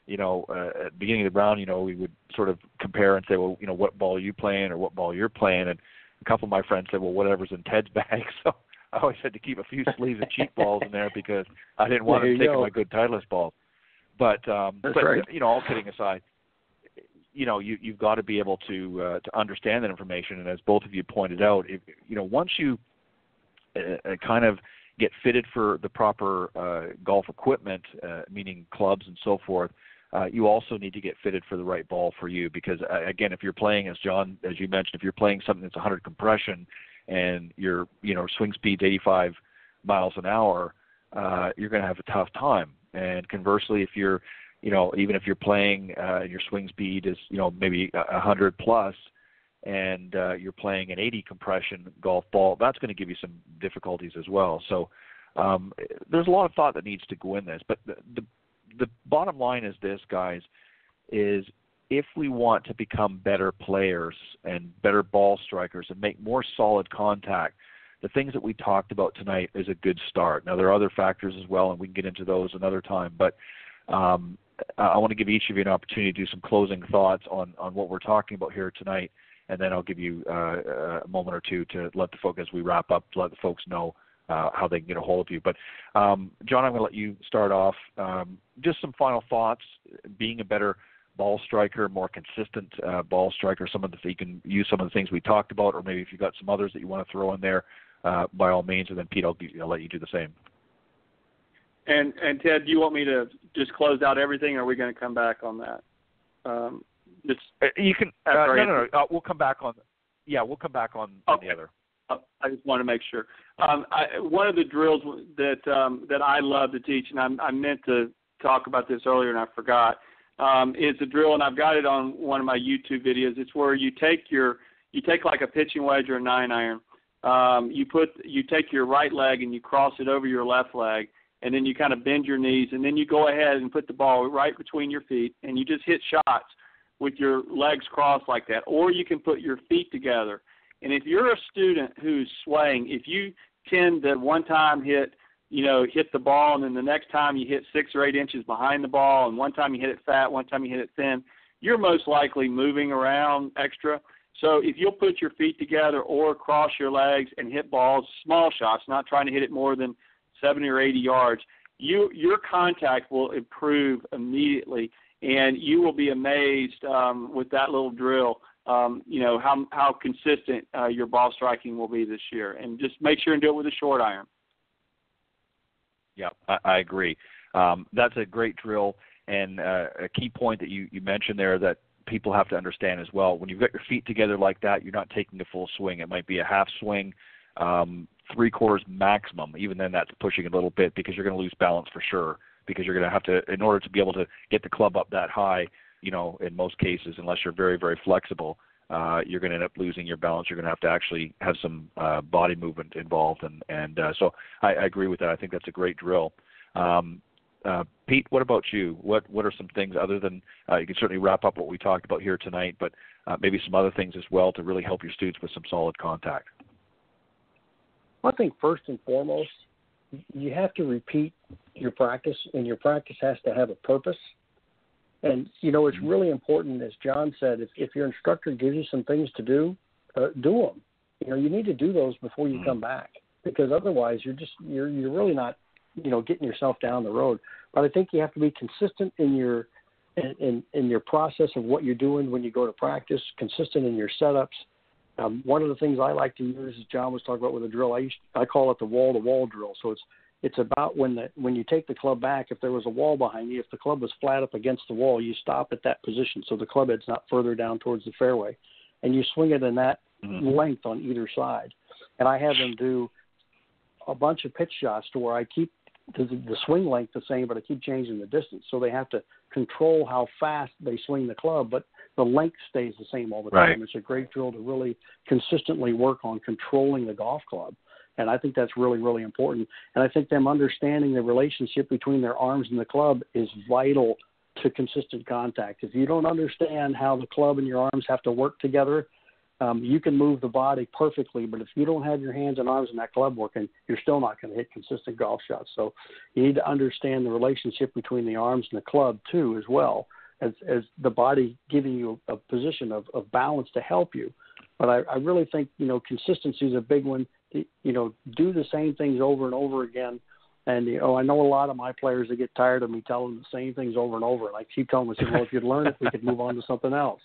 at the beginning of the round, we would sort of compare and say, well, what ball are you playing or what ball you're playing? And a couple of my friends said, well, whatever's in Ted's bag. So I always had to keep a few sleeves of cheap balls in there because I didn't want them taking my good Titleist balls. But, right. All kidding aside, you've got to be able to understand that information. And as both of you pointed out, once you kind of get fitted for the proper golf equipment, meaning clubs and so forth, you also need to get fitted for the right ball for you. Because again, if you're playing, as you mentioned, if you're playing something that's 100 compression and your swing speed's 85 miles an hour, you're going to have a tough time. And conversely, if you're even if you're playing your swing speed is, maybe 100 plus and you're playing an 80 compression golf ball, that's going to give you some difficulties as well. So there's a lot of thought that needs to go in this. But the bottom line is this, guys, is if we want to become better players and better ball strikers and make more solid contact, the things that we talked about tonight is a good start. Now, there are other factors as well, and we can get into those another time, but I want to give each of you an opportunity to do some closing thoughts on what we're talking about here tonight, and then I'll give you a moment or two to let the folks, as we wrap up, let the folks know how they can get a hold of you. But, John, I'm going to let you start off. Just some final thoughts, being a better ball striker, more consistent ball striker, you can use some of the things we talked about, or maybe if you've got some others that you want to throw in there, by all means, and then Pete, I'll let you do the same. And Ted, do you want me to just close out everything, or are we going to come back on that? You can. No. We'll come back on. Yeah, we'll come back on the other. I just want to make sure. One of the drills that I love to teach, and I meant to talk about this earlier and I forgot, is a drill, and I've got it on one of my YouTube videos. It's where you take like a pitching wedge or a 9-iron. You take your right leg and you cross it over your left leg, and then you kind of bend your knees, and then you go ahead and put the ball right between your feet, and you just hit shots with your legs crossed like that. Or you can put your feet together. And if you're a student who's swaying, if you tend to one time hit the ball, and then the next time you hit 6 or 8 inches behind the ball, and one time you hit it fat, one time you hit it thin, you're most likely moving around extra. So if you'll put your feet together or cross your legs and hit balls, small shots, not trying to hit it more than 70 or 80 yards, your contact will improve immediately, and you will be amazed with that little drill, how consistent your ball striking will be this year. And just make sure and do it with a short iron. Yeah, I agree. That's a great drill, and a key point that you mentioned there that people have to understand as well. When you've got your feet together like that, you're not taking a full swing. It might be a half swing, 3/4 maximum. Even then, that's pushing a little bit because you're going to lose balance for sure, because you're going to have to, in order to be able to get the club up that high, in most cases, unless you're very, very flexible, you're going to end up losing your balance. You're going to actually have some body movement involved. And so I agree with that. I think that's a great drill. Pete, what about you? What are some things other than, you can certainly wrap up what we talked about here tonight, but maybe some other things as well to really help your students with some solid contact? I think first and foremost, you have to repeat your practice, and your practice has to have a purpose. And, it's really important, as John said, if your instructor gives you some things to do, do them. You need to do those before you come back, because otherwise you're really not, getting yourself down the road. But I think you have to be consistent in your process of what you're doing when you go to practice, consistent in your setups. One of the things I like to use, as John was talking about with a drill, I call it the wall-to-wall drill. So it's about when you take the club back, if there was a wall behind you, if the club was flat up against the wall, you stop at that position so the club head's not further down towards the fairway, and you swing it in that length on either side. And I have them do a bunch of pitch shots to where I keep the swing length the same, but I keep changing the distance. So they have to control how fast they swing the club, but the length stays the same all the time. Right. It's a great drill to really consistently work on controlling the golf club. And I think that's really, really important. And I think them understanding the relationship between their arms and the club is vital to consistent contact. If you don't understand how the club and your arms have to work together, you can move the body perfectly, but if you don't have your hands and arms and that club working, you're still not going to hit consistent golf shots. So you need to understand the relationship between the arms and the club too, as well as the body giving you a position of balance to help you. But I really think, consistency is a big one. Do the same things over and over again. And, I know a lot of my players, they get tired of me telling them the same things over and over. And I keep telling them, well, if you'd learn it, we could move on to something else.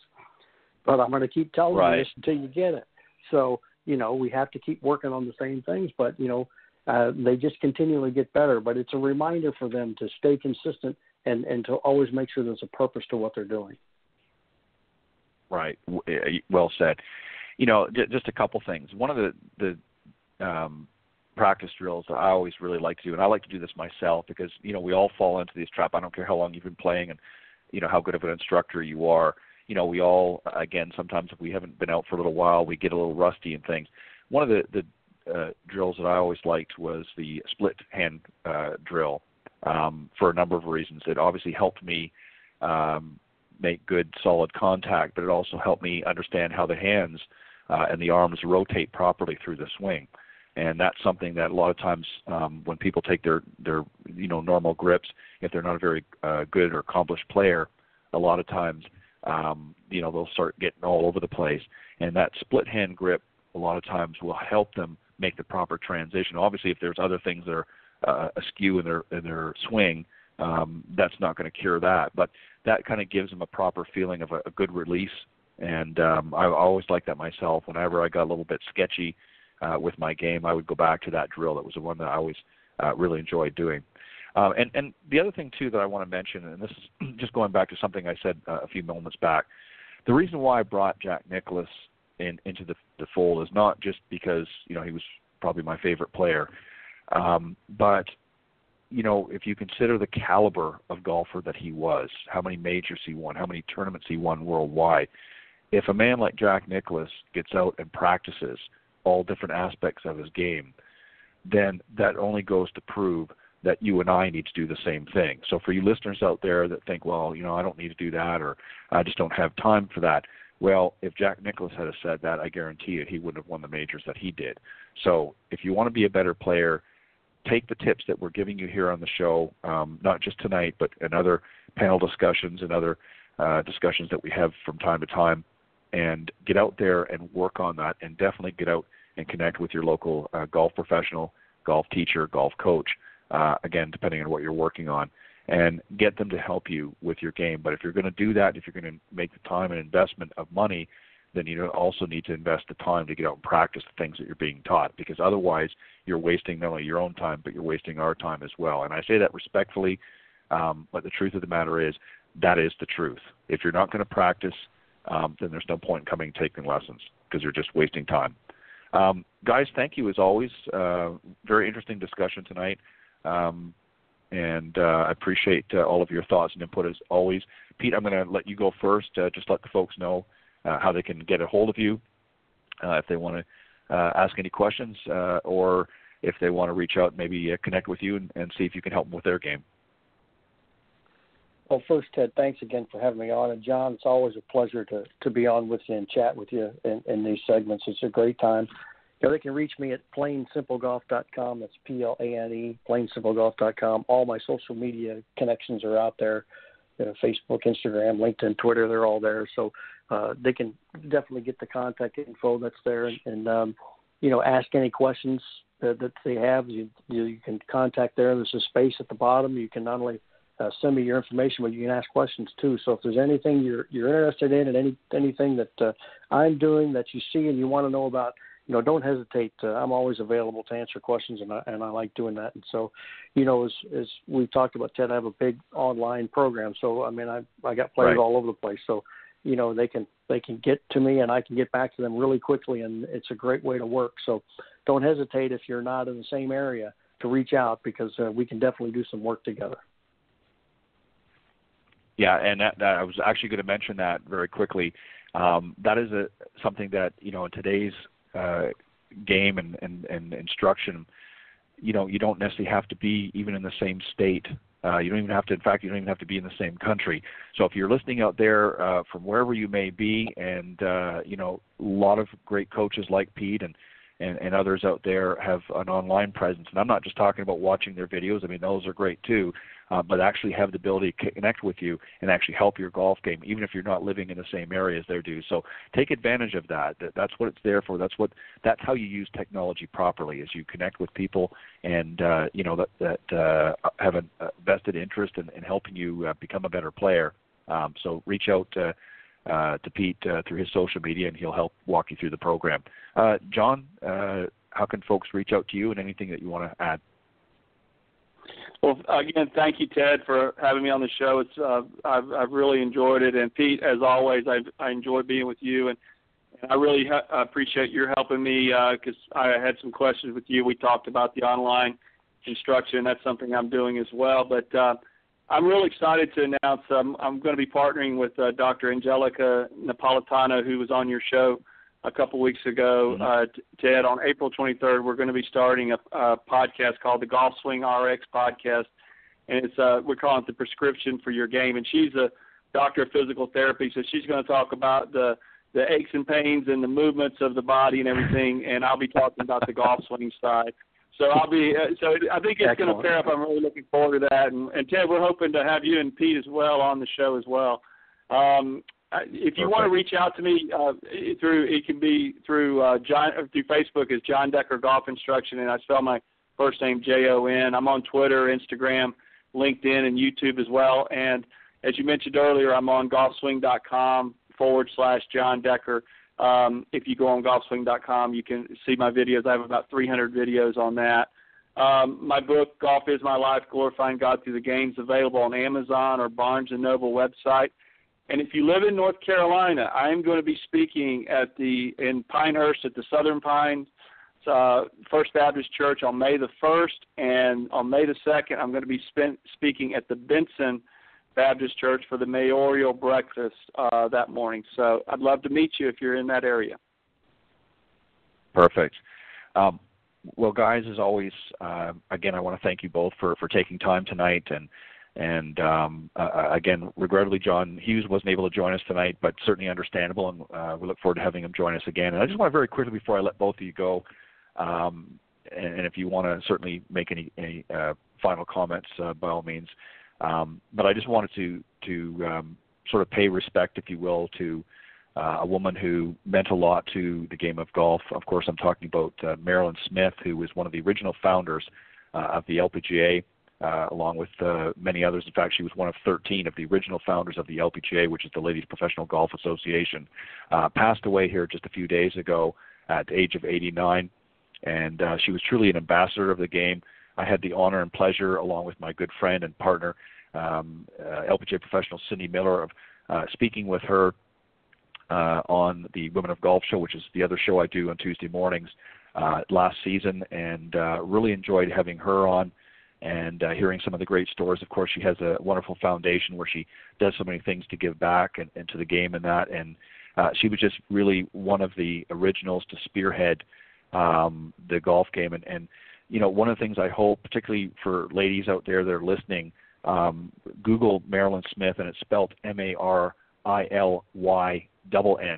But I'm going to keep telling you this until you get it. So, we have to keep working on the same things, but, they just continually get better. But it's a reminder for them to stay consistent and to always make sure there's a purpose to what they're doing. Right. Well said. Just a couple things. One of the practice drills that I always really like to do, and I like to do this myself because, we all fall into these traps. I don't care how long you've been playing and, how good of an instructor you are. We all, again, sometimes if we haven't been out for a little while, we get a little rusty and things. One of the drills that I always liked was the split hand drill for a number of reasons. It obviously helped me make good, solid contact, but it also helped me understand how the hands and the arms rotate properly through the swing. And that's something that a lot of times when people take their normal grips, if they're not a very good or accomplished player, a lot of times they'll start getting all over the place. And that split hand grip a lot of times will help them make the proper transition. Obviously, if there's other things that are askew in their swing, that's not going to cure that. But that kind of gives them a proper feeling of a good release. And I always like that myself. Whenever I got a little bit sketchy with my game, I would go back to that drill. That was the one that I always really enjoyed doing. And the other thing, too, that I want to mention, and this is just going back to something I said a few moments back, the reason why I brought Jack Nicklaus into the fold is not just because, he was probably my favorite player, but, if you consider the caliber of golfer that he was, how many majors he won, how many tournaments he won worldwide, if a man like Jack Nicklaus gets out and practices all different aspects of his game, then that only goes to prove that you and I need to do the same thing. So for you listeners out there that think, well, I don't need to do that, or I just don't have time for that. Well, if Jack Nicklaus had said that, I guarantee you he wouldn't have won the majors that he did. So if you want to be a better player, take the tips that we're giving you here on the show, not just tonight, but in other panel discussions and other discussions that we have from time to time, and get out there and work on that, and definitely get out and connect with your local golf professional, golf teacher, golf coach, again, depending on what you're working on, and get them to help you with your game. But if you're going to do that, if you're going to make the time and investment of money, then you also need to invest the time to get out and practice the things that you're being taught, because otherwise you're wasting not only your own time, but you're wasting our time as well. And I say that respectfully, but the truth of the matter is that is the truth. If you're not going to practice, then there's no point in coming and taking lessons, because you're just wasting time. Guys, thank you as always. Very interesting discussion tonight. And I appreciate all of your thoughts and input as always. Pete, I'm going to let you go first. Just let the folks know how they can get a hold of you if they want to ask any questions, or if they want to reach out, maybe connect with you and see if you can help them with their game. Well, first, Ted, thanks again for having me on. And, John, it's always a pleasure to be on with you and chat with you in these segments. It's a great time. They can reach me at plainsimplegolf.com. That's Plane, plainsimplegolf.com. All my social media connections are out there. Facebook, Instagram, LinkedIn, Twitter, they're all there. So they can definitely get the contact info that's there. And ask any questions that they have. You can contact there. There's a space at the bottom. You can not only send me your information, but you can ask questions too. So if there's anything you're interested in, and anything that I'm doing that you see and you want to know about, don't hesitate. I'm always available to answer questions, and I like doing that. And so, as we talked about, Ted, I have a big online program. So, I mean, I got players all over the place. So, they can get to me, and I can get back to them really quickly, and it's a great way to work. So don't hesitate if you're not in the same area to reach out, because we can definitely do some work together. Yeah, and that I was actually going to mention that very quickly. That is something that, in today's game and instruction, you don't necessarily have to be even in the same state. You don't even have to be in the same country. So if you're listening out there from wherever you may be, and a lot of great coaches like Pete and others out there have an online presence. And I'm not just talking about watching their videos. I mean, those are great too, but actually have the ability to connect with you and actually help your golf game, even if you're not living in the same area as they do. So take advantage of that. That's what it's there for. That's how you use technology properly, is you connect with people and that have a vested interest in helping you become a better player. So reach out to Pete through his social media, and he'll help walk you through the program. John, how can folks reach out to you, and anything that you want to add? Well, again, thank you, Ted, for having me on the show. It's I've really enjoyed it, and Pete, as always, I enjoy being with you, and I really appreciate your helping me, because I had some questions with you. We talked about the online instruction. That's something I'm doing as well, but I'm really excited to announce I'm going to be partnering with Dr. Angelica Napolitano, who was on your show a couple weeks ago. Ted, on April 23rd, we're going to be starting a podcast called the Golf Swing RX Podcast, and it's we're calling it the prescription for your game. And she's a doctor of physical therapy, so she's going to talk about the the aches and pains and the movements of the body and everything, and I'll be talking about the golf swing side. So I'll be. So I think it's going to pair up. I'm really looking forward to that. And Ted, we're hoping to have you and Pete as well on the show as well. If you want to reach out to me it can be through Facebook as John Decker Golf Instruction, and I spell my first name Jon. I'm on Twitter, Instagram, LinkedIn, and YouTube as well. And as you mentioned earlier, I'm on golfswing.com/John Decker. If you go on golfswing.com, you can see my videos. I have about 300 videos on that. My book, Golf is My Life, Glorifying God Through the Game, is available on Amazon or Barnes & Noble website. And if you live in North Carolina, I am going to be speaking in Pinehurst at the Southern Pines First Baptist Church on May the 1st, and on May the 2nd, I'm going to be speaking at the Benson Baptist Church for the mayoral breakfast that morning. So I'd love to meet you if you're in that area. Perfect. Well, guys, as always, again, I want to thank you both for taking time tonight. And again, regrettably, John Hughes wasn't able to join us tonight, but certainly understandable, and we look forward to having him join us again. And I just want to very quickly, before I let both of you go, and if you want to certainly make any final comments, by all means. But I just wanted to sort of pay respect, if you will, to a woman who meant a lot to the game of golf. Of course, I'm talking about Marilyn Smith, who was one of the original founders of the LPGA, along with many others. In fact, she was one of 13 of the original founders of the LPGA, which is the Ladies Professional Golf Association. Passed away here just a few days ago at the age of 89, and she was truly an ambassador of the game. I had the honor and pleasure, along with my good friend and partner, LPGA professional Cindy Miller, of speaking with her on the Women of Golf show, which is the other show I do on Tuesday mornings last season, and really enjoyed having her on and hearing some of the great stories. Of course, she has a wonderful foundation where she does so many things to give back and to the game and that, and she was just really one of the originals to spearhead the golf game. And you know, one of the things I hope, particularly for ladies out there that are listening, Google Marilyn Smith, and it's spelled MARILYNN,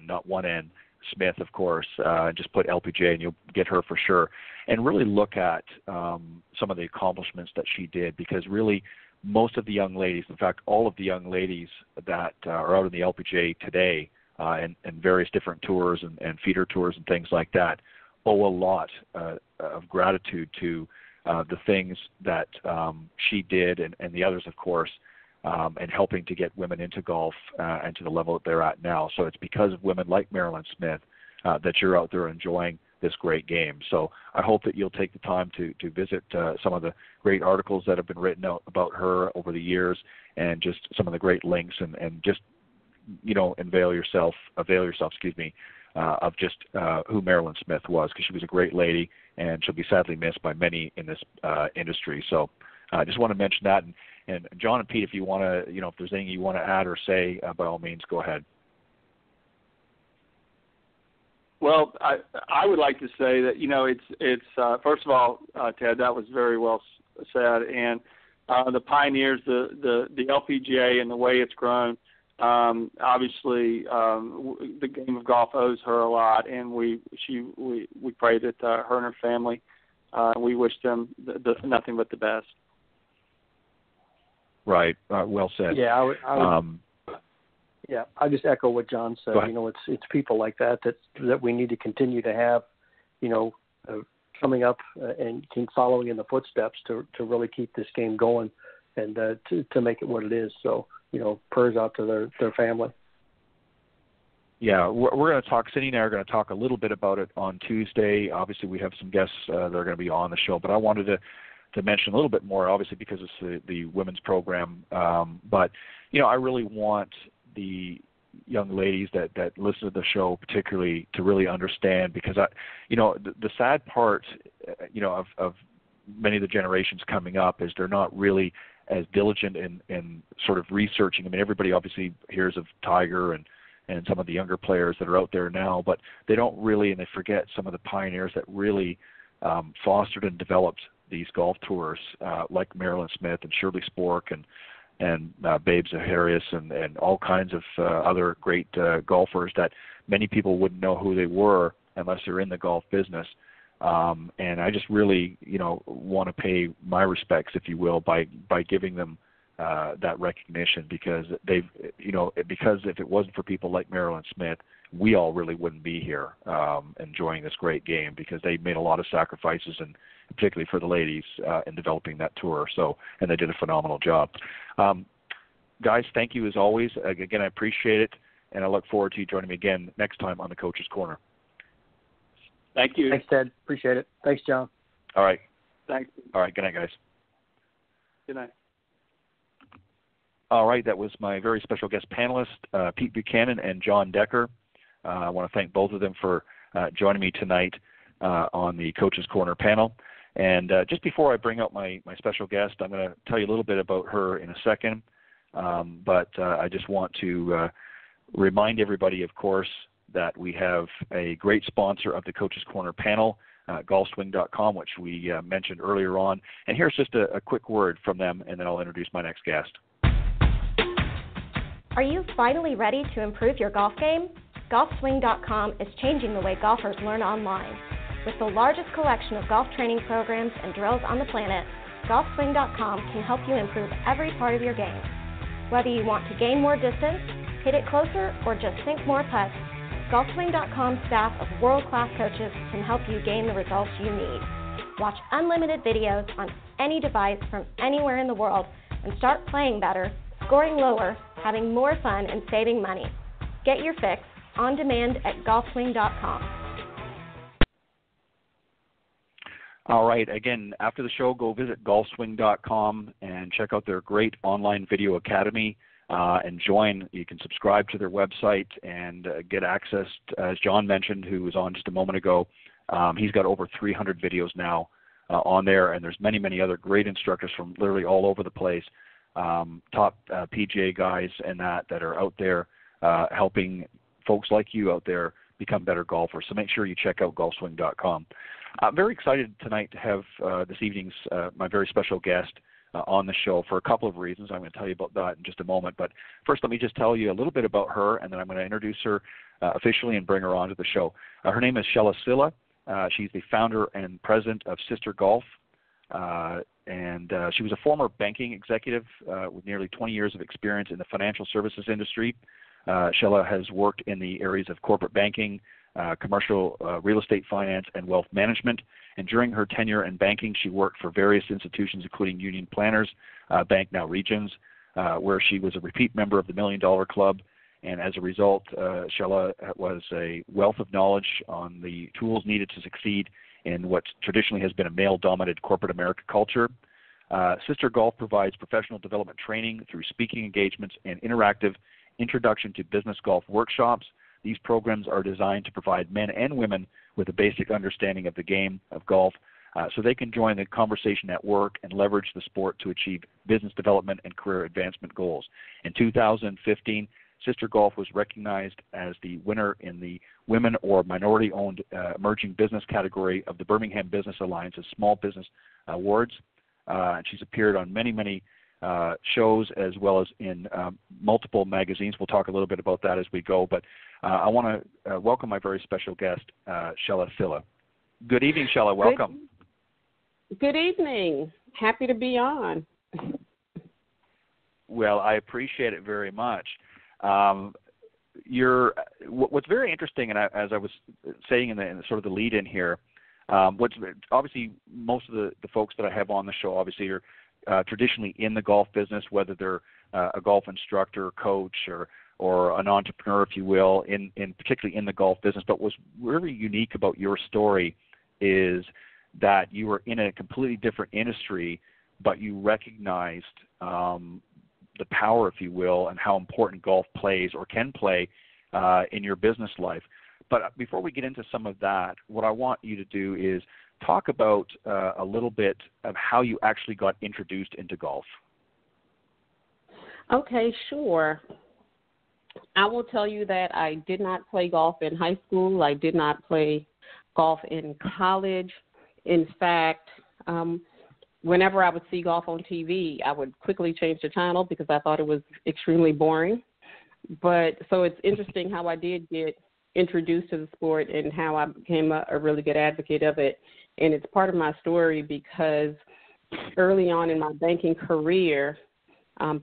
not one N, Smith, of course. Just put LPGA and you'll get her for sure. And really look at some of the accomplishments that she did, because really most of the young ladies, in fact, all of the young ladies that are out in the LPGA today and various different tours and feeder tours and things like that, owe a lot of gratitude to the things that she did and the others, of course, and helping to get women into golf and to the level that they're at now. So it's because of women like Marilyn Smith that you're out there enjoying this great game. So I hope that you'll take the time to visit some of the great articles that have been written out about her over the years, and just some of the great links, and just, you know, avail yourself, of just who Marilyn Smith was, because she was a great lady, and she'll be sadly missed by many in this industry. So I just want to mention that. And John and Pete, if you want to, you know, if there's anything you want to add or say, by all means, go ahead. Well, I would like to say that, you know, it's first of all, Ted, that was very well said, and the pioneers, the LPGA and the way it's grown. Obviously, the game of golf owes her a lot, and we pray that her and her family, we wish them nothing but the best. Right. Well said. Yeah, I just echo what John said. You know, it's people like that we need to continue to have, you know, coming up and following in the footsteps to really keep this game going and to make it what it is. So, you know, prayers out to their family. Yeah, we're going to talk, Cindy and I are going to talk a little bit about it on Tuesday. Obviously, we have some guests that are going to be on the show, but I wanted to mention a little bit more, obviously, because it's the women's program. But, you know, I really want the young ladies that listen to the show particularly to really understand, because, the sad part, you know, of many of the generations coming up is they're not really as diligent in sort of researching. I mean, everybody obviously hears of Tiger and some of the younger players that are out there now, but they don't really, and they forget some of the pioneers that really fostered and developed these golf tours, like Marilyn Smith and Shirley Spork and Babes Harris and all kinds of other great golfers that many people wouldn't know who they were unless they're in the golf business. And I just really, want to pay my respects, if you will, by giving them that recognition, because because if it wasn't for people like Marilyn Smith, we all really wouldn't be here enjoying this great game, because they made a lot of sacrifices, and particularly for the ladies in developing that tour. And they did a phenomenal job. Guys, thank you as always. Again, I appreciate it, and I look forward to you joining me again next time on the Coach's Corner. Thank you. Thanks, Ted. Appreciate it. Thanks, John. All right. Thanks. All right. Good night, guys. Good night. All right. That was my very special guest panelists, Pete Buchanan and John Decker. I want to thank both of them for joining me tonight on the Coach's Corner panel. And just before I bring up my special guest, I'm going to tell you a little bit about her in a second. But I just want to remind everybody, of course, that we have a great sponsor of the Coach's Corner panel, golfswing.com, which we mentioned earlier on. And here's just a quick word from them, and then I'll introduce my next guest. Are you finally ready to improve your golf game? Golfswing.com is changing the way golfers learn online. With the largest collection of golf training programs and drills on the planet, Golfswing.com can help you improve every part of your game. Whether you want to gain more distance, hit it closer, or just sink more putts, Golfswing.com's staff of world-class coaches can help you gain the results you need. Watch unlimited videos on any device from anywhere in the world and start playing better, scoring lower, having more fun, and saving money. Get your fix on demand at Golfswing.com. All right. Again, after the show, go visit golfswing.com and check out their great online video academy. And join. You can subscribe to their website and get access, as John mentioned, who was on just a moment ago. He's got over 300 videos now on there, and there's many, many other great instructors from literally all over the place, top PGA guys and that are out there helping folks like you out there become better golfers. So make sure you check out golfswing.com. I'm very excited tonight to have this evening's my very special guest on the show for a couple of reasons. I'm going to tell you about that in just a moment. But first, let me just tell you a little bit about her, and then I'm going to introduce her officially and bring her onto the show. Her name is Shella Sylla. She's the founder and president of SisterGolf. And she was a former banking executive with nearly 20 years of experience in the financial services industry. Shella has worked in the areas of corporate banking, commercial real estate finance, and wealth management. And during her tenure in banking, she worked for various institutions, including Union Planners, Bank Now Regions, where she was a repeat member of the $1 Million Club. And as a result, Shella was a wealth of knowledge on the tools needed to succeed in what traditionally has been a male-dominated corporate America culture. SisterGolf provides professional development training through speaking engagements and interactive introduction to business golf workshops. These programs are designed to provide men and women with a basic understanding of the game of golf so they can join the conversation at work and leverage the sport to achieve business development and career advancement goals. In 2015, SisterGolf was recognized as the winner in the Women or Minority-Owned Emerging Business category of the Birmingham Business Alliance's Small Business Awards. And she's appeared on many, many shows as well as in multiple magazines. We'll talk a little bit about that as we go. But I want to welcome my very special guest, Shella Sylla. Good evening, Shella. Welcome. Good evening. Happy to be on. Well, I appreciate it very much. What's very interesting, and as I was saying in the sort of the lead-in here, what's obviously most of the folks that I have on the show obviously are traditionally in the golf business, whether they're a golf instructor, coach, or an entrepreneur, if you will, in particularly in the golf business. But what's really unique about your story is that you were in a completely different industry, but you recognized the power, if you will, and how important golf plays or can play in your business life. But before we get into some of that, what I want you to do is talk about a little bit of how you actually got introduced into golf. Okay, sure. I will tell you that I did not play golf in high school. I did not play golf in college. In fact, whenever I would see golf on TV, I would quickly change the channel because I thought it was extremely boring. But so it's interesting how I did get introduced to the sport and how I became a really good advocate of it. And it's part of my story because early on in my banking career,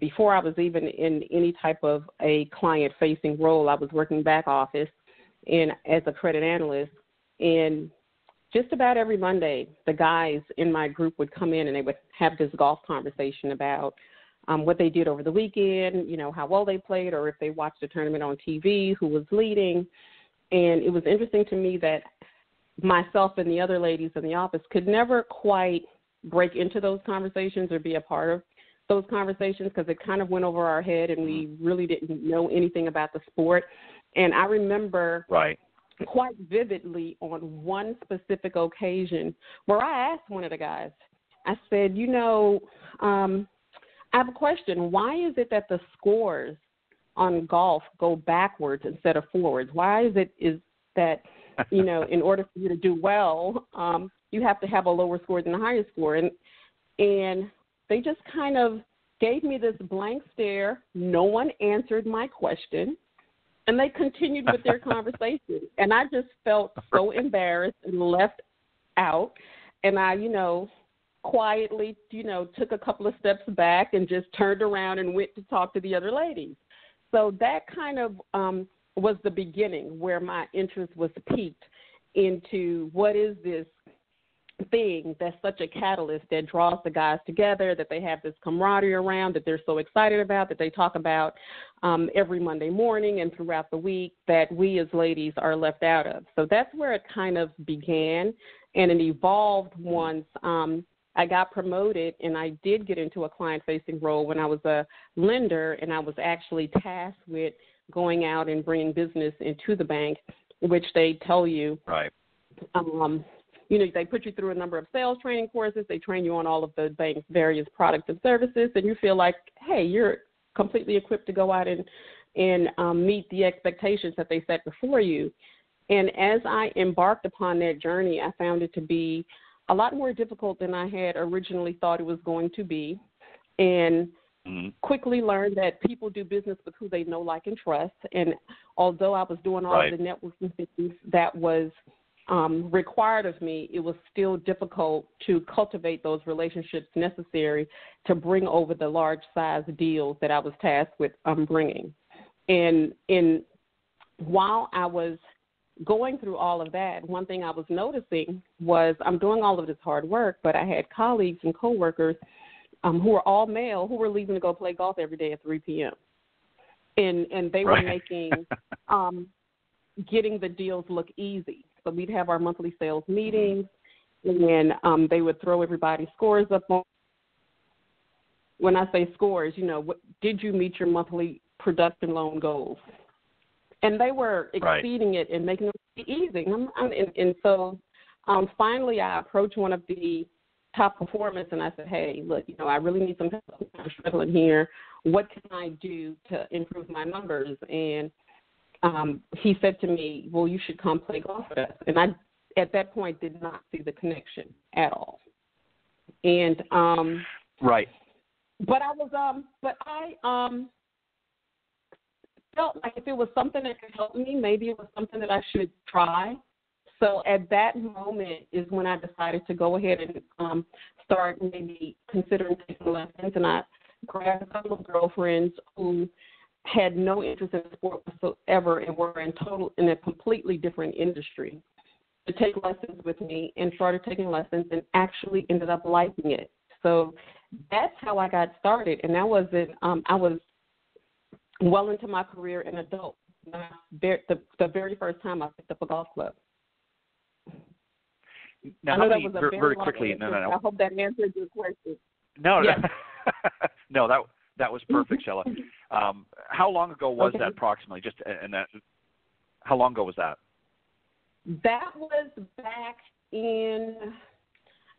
before I was even in any type of a client-facing role, I was working back office and as a credit analyst. And just about every Monday, the guys in my group would come in and they would have this golf conversation about what they did over the weekend, you know, how well they played, or if they watched a tournament on TV, who was leading. And it was interesting to me that myself and the other ladies in the office could never quite break into those conversations or be a part of those conversations because it kind of went over our head and we really didn't know anything about the sport. And I remember quite vividly on one specific occasion where I asked one of the guys, I said, you know, I have a question. Why is it that the scores on golf go backwards instead of forwards? Why is that, you know, in order for you to do well, you have to have a lower score than the highest score? And they just kind of gave me this blank stare. No one answered my question, and they continued with their conversation. And I just felt so embarrassed and left out. And I, you know, quietly, you know, took a couple of steps back and just turned around and went to talk to the other ladies. So that kind of was the beginning where my interest was piqued into what is this thing that's such a catalyst that draws the guys together, that they have this camaraderie around, that they're so excited about, that they talk about every Monday morning and throughout the week, that we as ladies are left out of. So that's where it kind of began, and it evolved once I got promoted, and I did get into a client-facing role when I was a lender, and I was actually tasked with going out and bringing business into the bank, which they tell you. Right. You know, they put you through a number of sales training courses. They train you on all of the bank's various products and services, and you feel like, hey, you're completely equipped to go out and meet the expectations that they set before you. And as I embarked upon that journey, I found it to be a lot more difficult than I had originally thought it was going to be, and quickly learned that people do business with who they know, like, and trust. And although I was doing all of the networking things that was required of me, it was still difficult to cultivate those relationships necessary to bring over the large size deals that I was tasked with bringing. And while I was going through all of that, one thing I was noticing was I'm doing all of this hard work, but I had colleagues and coworkers who were all male who were leaving to go play golf every day at 3 p.m. And they were making getting the deals look easy. So we'd have our monthly sales meetings, and they would throw everybody's scores up on. When I say scores, you know, did you meet your monthly production loan goals? And they were exceeding it and making it easy. And so finally I approached one of the top performers, and I said, hey, look, you know, I really need some help. I'm struggling here. What can I do to improve my numbers? And he said to me, well, you should come play golf with us. And I, at that point, did not see the connection at all. And but I felt like if it was something that could help me, maybe it was something that I should try. So at that moment is when I decided to go ahead and start maybe considering taking lessons. And I grabbed a couple of girlfriends who had no interest in sport whatsoever and were in a completely different industry to take lessons with me, and started taking lessons and actually ended up liking it. So that's how I got started. And that wasn't, I was well into my career in adult. The very first time I picked up a golf club. Now, how many, very quickly, no. I hope that answered your question. No, yes. No, that was perfect, Shella. How long ago was that approximately? How long ago was that? That was back in,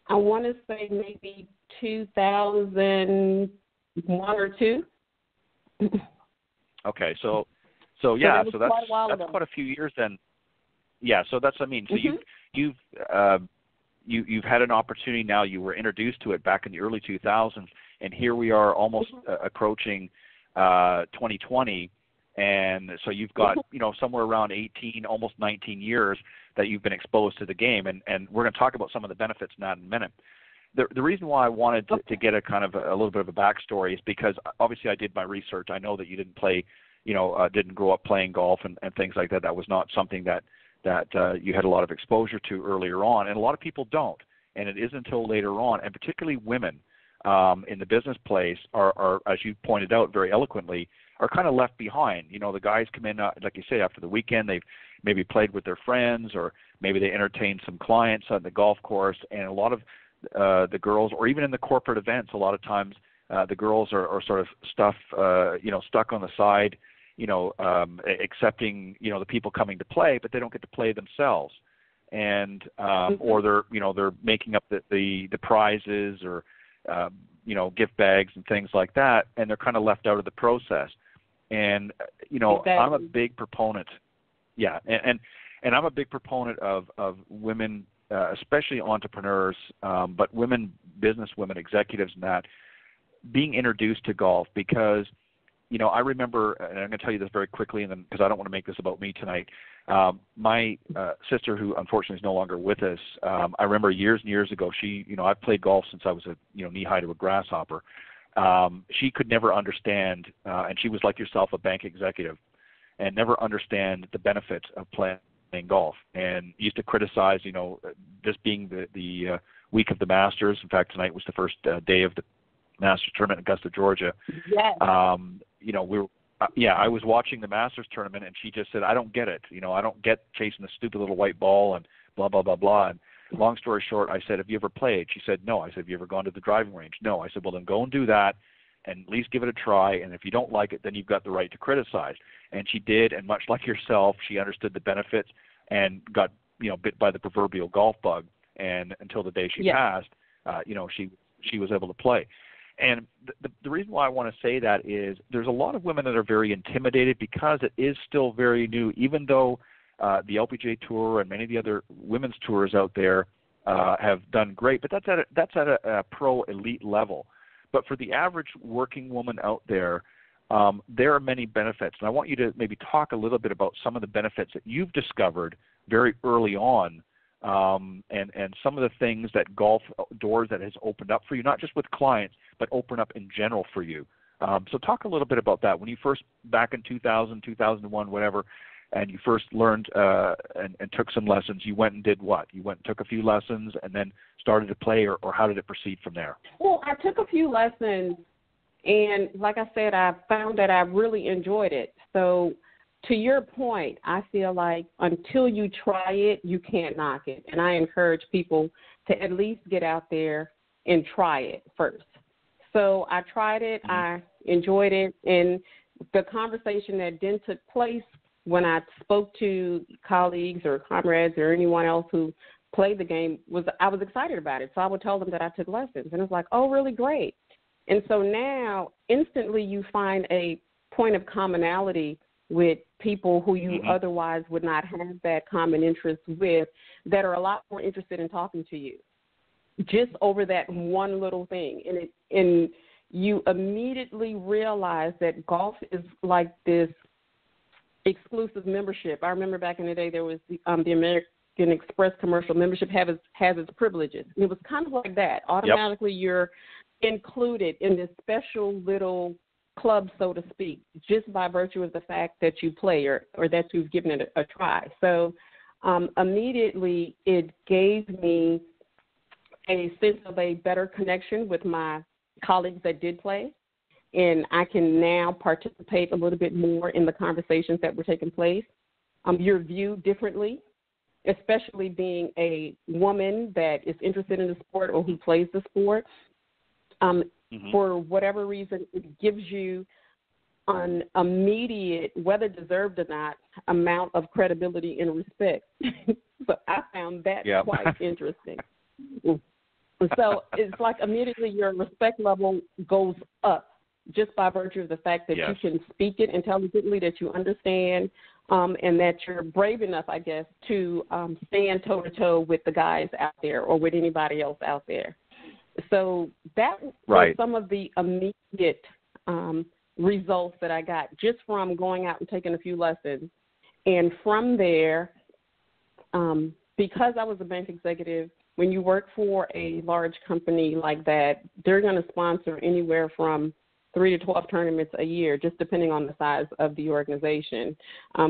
I want to say maybe 2001 or 2. Okay, so that's quite a while ago. Quite a few years then. Yeah, so that's what I mean. So you've you've had an opportunity now. You were introduced to it back in the early 2000s, and here we are almost approaching 2020, and so you've got somewhere around 18, almost 19 years that you've been exposed to the game, and we're going to talk about some of the benefits in that in a minute. The reason why I wanted to get a kind of a little bit of a backstory is because obviously I did my research. I know that you didn't play, didn't grow up playing golf and things like that. That was not something that you had a lot of exposure to earlier on, and a lot of people don't. And it isn't until later on, and particularly women in the business place are, as you pointed out very eloquently, are kind of left behind. The guys come in, like you say, after the weekend, they've maybe played with their friends, or maybe they entertained some clients on the golf course, and a lot of the girls, or even in the corporate events, a lot of times the girls are sort of stuck on the side, accepting, the people coming to play, but they don't get to play themselves. And, or they're making up the prizes or, gift bags and things like that, and they're kind of left out of the process. And, Exactly. I'm a big proponent. Yeah. And I'm a big proponent of women, especially entrepreneurs, but business women, executives and that, being introduced to golf, because, I remember, and I'm going to tell you this very quickly, and then because I don't want to make this about me tonight. My sister, who unfortunately is no longer with us, I remember years and years ago, she, I've played golf since I was knee-high to a grasshopper. She could never understand, and she was like yourself, a bank executive, and never understand the benefits of playing golf, and used to criticize, this being the week of the Masters. In fact, tonight was the first day of the Masters tournament in Augusta, Georgia. Yes. I was watching the Masters tournament, and she just said, I don't get it. I don't get chasing the stupid little white ball and blah, blah, blah, blah. And long story short, I said, have you ever played? She said, no. I said, have you ever gone to the driving range? No. I said, well, then go and do that and at least give it a try. And if you don't like it, then you've got the right to criticize. And she did, and much like yourself, she understood the benefits and got, bit by the proverbial golf bug. And until the day she passed, she was able to play. And the reason why I want to say that is there's a lot of women that are very intimidated because it is still very new, even though the LPGA Tour and many of the other women's tours out there have done great. But that's at a pro elite level. But for the average working woman out there, there are many benefits. And I want you to maybe talk a little bit about some of the benefits that you've discovered very early on, and some of the things that golf doors that has opened up for you, not just with clients, but open up in general for you. So talk a little bit about that. When you first, back in 2000, 2001, whatever, and you first learned and took some lessons, you went and did what? You went and took a few lessons and then started to play, or how did it proceed from there? Well, I took a few lessons, and like I said, I found that I really enjoyed it. So to your point, I feel like until you try it, you can't knock it. And I encourage people to at least get out there and try it first. So I tried it. I enjoyed it. And the conversation that then took place when I spoke to colleagues or comrades or anyone else who played the game was I was excited about it. So I would tell them that I took lessons. And it was like, oh, really great. And so now instantly you find a point of commonality with people who you otherwise would not have that common interest with, that are a lot more interested in talking to you just over that one little thing. And you immediately realize that golf is like this exclusive membership. I remember back in the day there was the American Express commercial membership has its privileges. And it was kind of like that. Automatically you're included in this special little club, so to speak, just by virtue of the fact that you play or that you've given it a try. So immediately it gave me a sense of a better connection with my colleagues that did play, and I can now participate a little bit more in the conversations that were taking place. You're viewed differently, especially being a woman that is interested in the sport or who plays the sport. For whatever reason, it gives you an immediate, whether deserved or not, amount of credibility and respect. So I found that quite interesting. So it's like immediately your respect level goes up just by virtue of the fact that you can speak it intelligently, that you understand and that you're brave enough, I guess, to stand toe-to-toe with the guys out there or with anybody else out there. So that was some of the immediate results that I got just from going out and taking a few lessons. And from there, because I was a bank executive, when you work for a large company like that, they're going to sponsor anywhere from 3 to 12 tournaments a year, just depending on the size of the organization,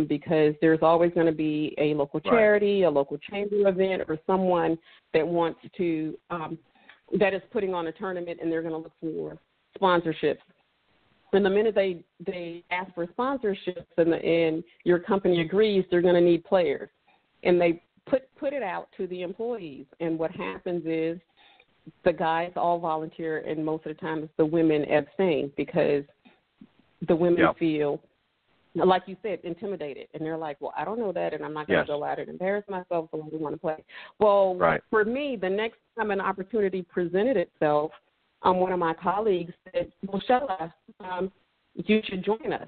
because there's always going to be a local charity, a local chamber event, or someone that wants to that is putting on a tournament, and they're going to look for sponsorships. And the minute they ask for sponsorships and your company agrees, they're going to need players, and they put it out to the employees. And what happens is the guys all volunteer, and most of the time it's the women abstain because the women feel, like you said, intimidated. And they're like, well, I don't know that, and I'm not going to go out and embarrass myself, so I don't want to play. Well, for me, the next time an opportunity presented itself, one of my colleagues said, well, Shella, you should join us.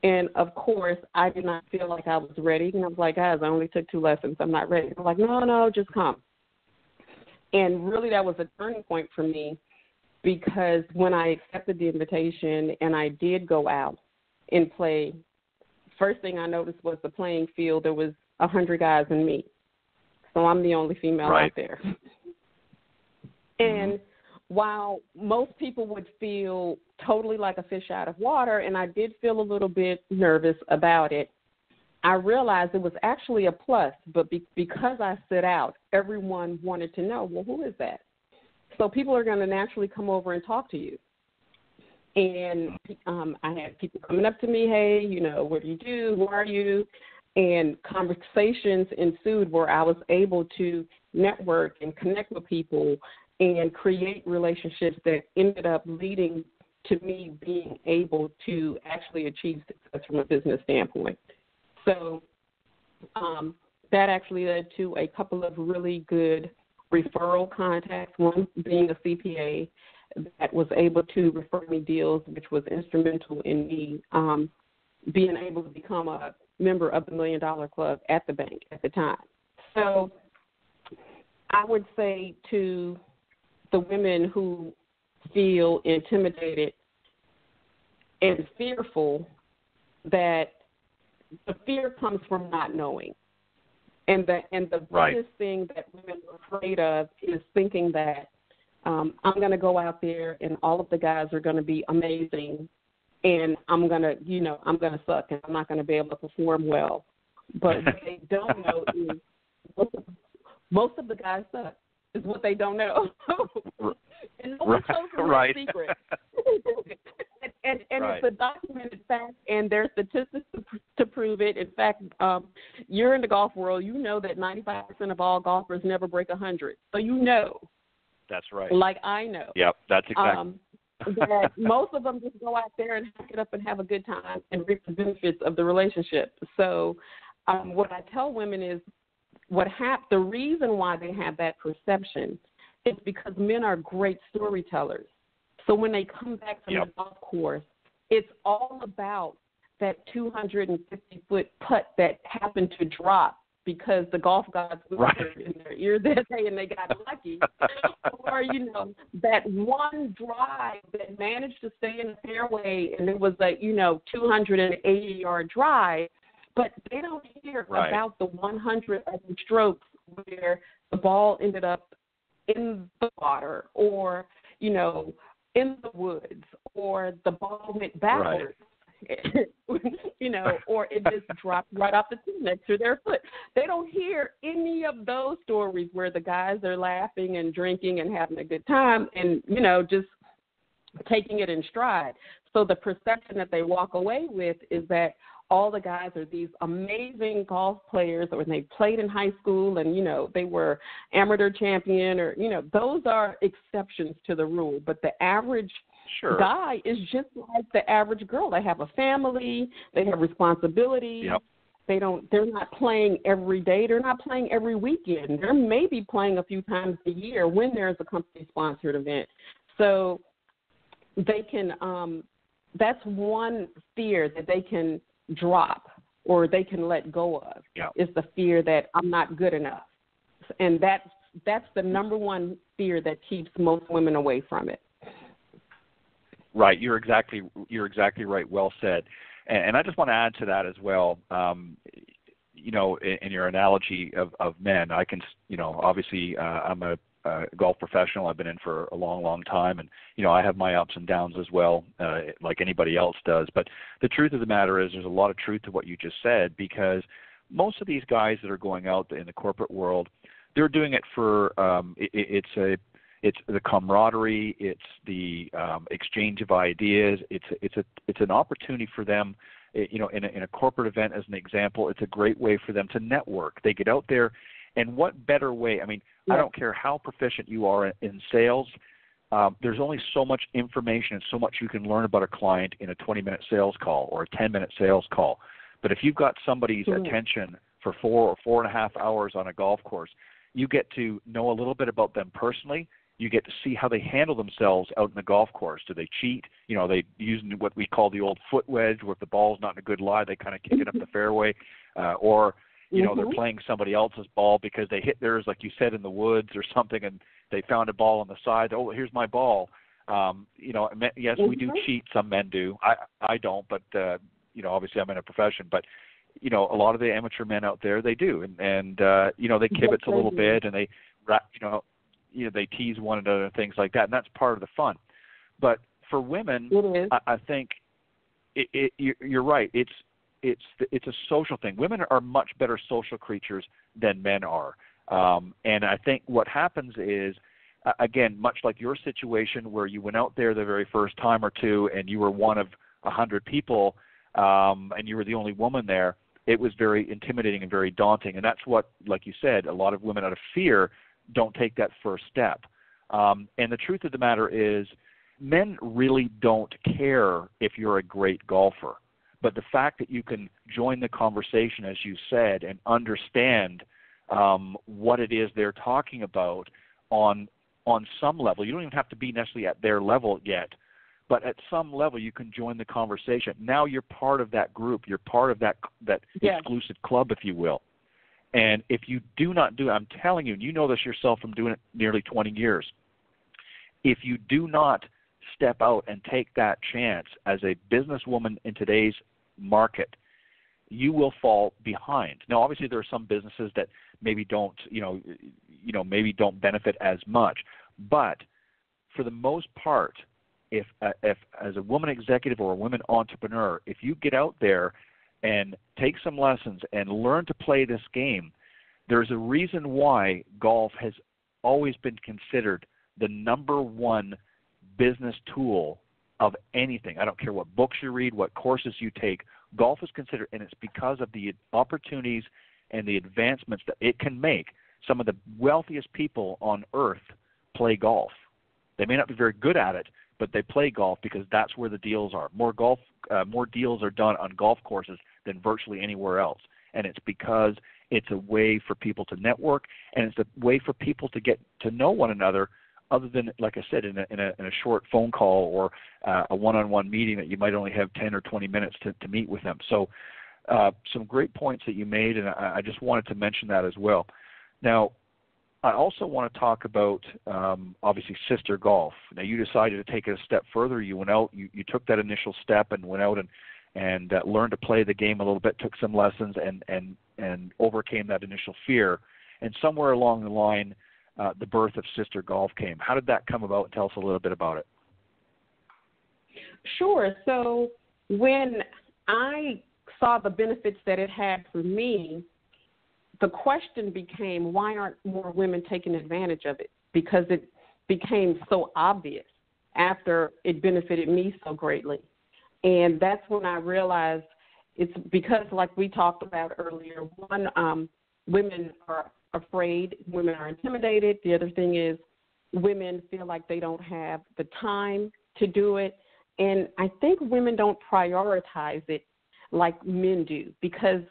And, of course, I did not feel like I was ready. And I was like, guys, I only took 2 lessons. I'm not ready. I'm like, no, just come. And really that was a turning point for me, because when I accepted the invitation and I did go out and play, first thing I noticed was the playing field. There was 100 guys and me. So I'm the only female out there. And while most people would feel totally like a fish out of water, and I did feel a little bit nervous about it, I realized it was actually a plus, but because I stood out, everyone wanted to know, well, who is that? So people are going to naturally come over and talk to you. And I had people coming up to me, hey, what do you do? Who are you? And conversations ensued where I was able to network and connect with people and create relationships that ended up leading to me being able to actually achieve success from a business standpoint. So that actually led to a couple of really good referral contacts, one being a CPA that was able to refer me deals, which was instrumental in me being able to become a member of the $1 Million Club at the bank at the time. So I would say to the women who feel intimidated and fearful that the fear comes from not knowing. And the biggest thing that women are afraid of is thinking that I'm going to go out there and all of the guys are going to be amazing, and I'm going to suck and I'm not going to be able to perform well. But what they don't know is most of the guys suck is what they don't know. And no one tells them the secret. And it's a documented fact, and there's statistics to prove it. In fact, you're in the golf world. You know that 95% of all golfers never break 100. So you know. That's right. Like I know. Yep, that's exactly. That most of them just go out there and hack it up and have a good time and reap the benefits of the relationship. So what I tell women is the reason why they have that perception is because men are great storytellers. So when they come back from the golf course, it's all about that 250-foot putt that happened to drop because the golf gods whispered in their ear that day and they got lucky. Or, that one drive that managed to stay in the fairway and it was a, 280-yard drive, but they don't hear about the 100 other strokes where the ball ended up in the water or, in the woods, or the ball went backwards, or it just dropped right off the tee next to their foot. They don't hear any of those stories where the guys are laughing and drinking and having a good time and, just taking it in stride. So the perception that they walk away with is that all the guys are these amazing golf players, or they played in high school and, they were amateur champion or, those are exceptions to the rule. But the average guy is just like the average girl. They have a family. They have responsibilities. Yep. They're not playing every day. They're not playing every weekend. They're maybe playing a few times a year when there's a company-sponsored event. So they can that's one fear that they can drop or they can let go of. Yeah. Is the fear that I'm not good enough. And that's the number one fear that keeps most women away from it. Right. You're exactly right. Well said. And I just want to add to that as well. In your analogy of men, I can, obviously I'm a golf professional. I've been in for a long, long time, and I have my ups and downs as well, like anybody else does. But the truth of the matter is, there's a lot of truth to what you just said, because most of these guys that are going out in the corporate world, they're doing it for it's the camaraderie, it's the exchange of ideas. It's an opportunity for them. In a corporate event, as an example, it's a great way for them to network. They get out there, and what better way? I mean, I don't care how proficient you are in sales. There's only so much information and so much you can learn about a client in a 20-minute sales call or a 10-minute sales call. But if you've got somebody's attention for 4 or 4.5 hours on a golf course, you get to know a little bit about them personally. You get to see how they handle themselves out in the golf course. Do they cheat? They use what we call the old foot wedge, where if the ball's not in a good lie, they kind of kick it up the fairway, or they're playing somebody else's ball because they hit theirs, like you said, in the woods or something, and they found a ball on the side. Oh, here's my ball. Yes, we do cheat. Some men do. I don't, but obviously I'm in a profession. But a lot of the amateur men out there, they do, and they kibitz a little bit, and they they tease one another and things like that, and that's part of the fun. But for women, I think you're right. It's a social thing. Women are much better social creatures than men are, and I think what happens is, again, much like your situation where you went out there the very first time or two, and you were one of 100 people, and you were the only woman there. It was very intimidating and very daunting, and that's what, like you said, a lot of women out of fear don't take that first step. And the truth of the matter is, men really don't care if you're a great golfer. But the fact that you can join the conversation, as you said, and understand what it is they're talking about on some level. You don't even have to be necessarily at their level yet, but at some level you can join the conversation. Now you're part of that group. You're part of that exclusive club, if you will. And if you do not do it, I'm telling you, and you know this yourself from doing it nearly 20 years, if you do not step out and take that chance as a businesswoman in today's market, you will fall behind. Now, obviously, there are some businesses that maybe don't, maybe don't benefit as much. But for the most part, if as a woman executive or a woman entrepreneur, if you get out there and take some lessons and learn to play this game, there's a reason why golf has always been considered the number one business tool of anything. I don't care what books you read, what courses you take, golf is considered, and it's because of the opportunities and the advancements that it can make. Some of the wealthiest people on earth play golf. They may not be very good at it, but they play golf because that's where the deals are. More deals are done on golf courses than virtually anywhere else. And it's because it's a way for people to network, and it's a way for people to get to know one another, other than, like I said, in a short phone call or a one-on-one meeting that you might only have 10 or 20 minutes to meet with them. So some great points that you made, and I just wanted to mention that as well. Now, I also want to talk about, obviously, SisterGolf. Now, you decided to take it a step further. You went out, you took that initial step and went out and learned to play the game a little bit, took some lessons, and overcame that initial fear. And somewhere along the line, the birth of SisterGolf came. How did that come about? Tell us a little bit about it. Sure. So when I saw the benefits that it had for me, the question became, why aren't more women taking advantage of it? Because it became so obvious after it benefited me so greatly. And that's when I realized it's because, like we talked about earlier, one, women are afraid, women are intimidated. The other thing is women feel like they don't have the time to do it. And I think women don't prioritize it like men do, because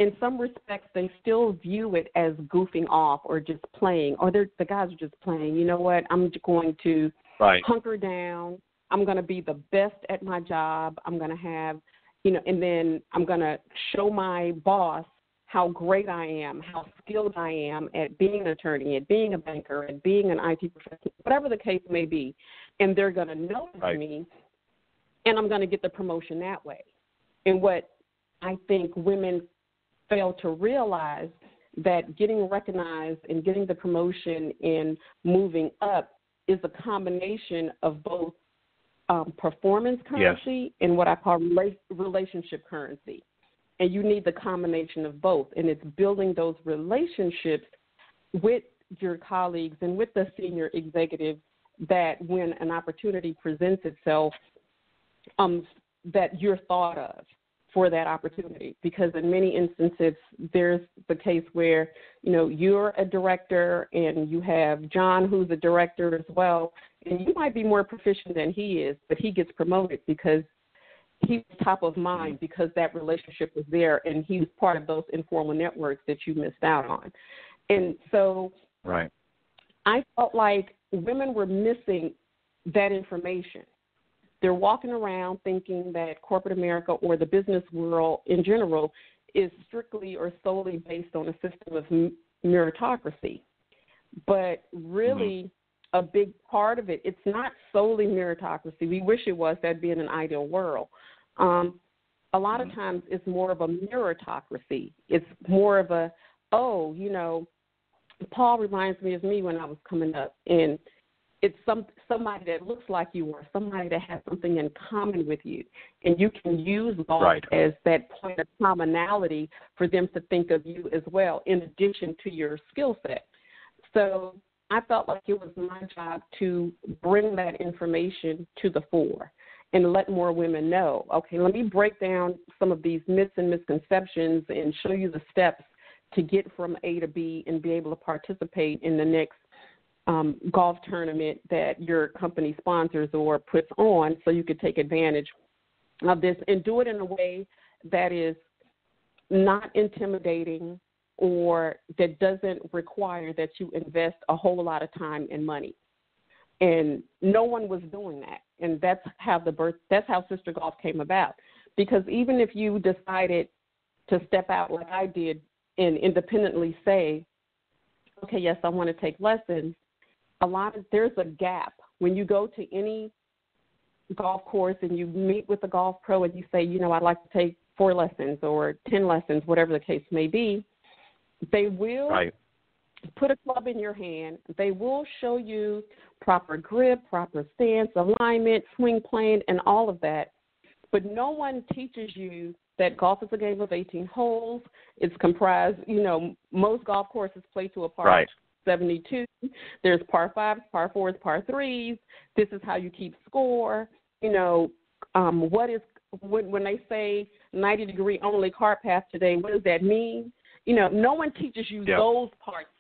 in some respects they still view it as goofing off or just playing, or the guys are just playing. You know what? I'm going to hunker down. I'm going to be the best at my job. I'm going to have and then I'm going to show my boss how great I am, how skilled I am at being an attorney, at being a banker, at being an IT professional, whatever the case may be. And they're going to notice me, and I'm going to get the promotion that way. And what I think women fail to realize, that getting recognized and getting the promotion and moving up is a combination of both performance currency and what I call relationship currency. And you need the combination of both. And it's building those relationships with your colleagues and with the senior executives that when an opportunity presents itself, that you're thought of for that opportunity. Because in many instances, there's the case where, you're a director and you have John who's a director as well, and you might be more proficient than he is, but he gets promoted because he was top of mind because that relationship was there and he was part of those informal networks that you missed out on. And so I felt like women were missing that information. They're walking around thinking that corporate America or the business world in general is strictly or solely based on a system of meritocracy. But really, a big part of it, it's not solely meritocracy. We wish it was. That'd be in an ideal world. A lot of times it's more of a meritocracy. It's more of a, Paul reminds me of me when I was coming up, and it's somebody that looks like you or somebody that has something in common with you. And you can use golf as that point of commonality for them to think of you as well, in addition to your skill set. So I felt like it was my job to bring that information to the fore and let more women know, okay, let me break down some of these myths and misconceptions and show you the steps to get from A to B and be able to participate in the next golf tournament that your company sponsors or puts on, so you could take advantage of this and do it in a way that is not intimidating or that doesn't require that you invest a whole lot of time and money. And no one was doing that. And that's how SisterGolf came about. Because even if you decided to step out like I did and independently say, okay, yes, I want to take lessons, there's a gap. When you go to any golf course and you meet with a golf pro and you say, I'd like to take 4 lessons or 10 lessons, whatever the case may be, they will put a club in your hand. They will show you proper grip, proper stance, alignment, swing plane, and all of that. But no one teaches you that golf is a game of 18 holes. It's comprised, most golf courses play to a par 72. There's par 5s, par 4s, par 3s. This is how you keep score. What is when they say 90-degree only cart path today, what does that mean? No one teaches you those parts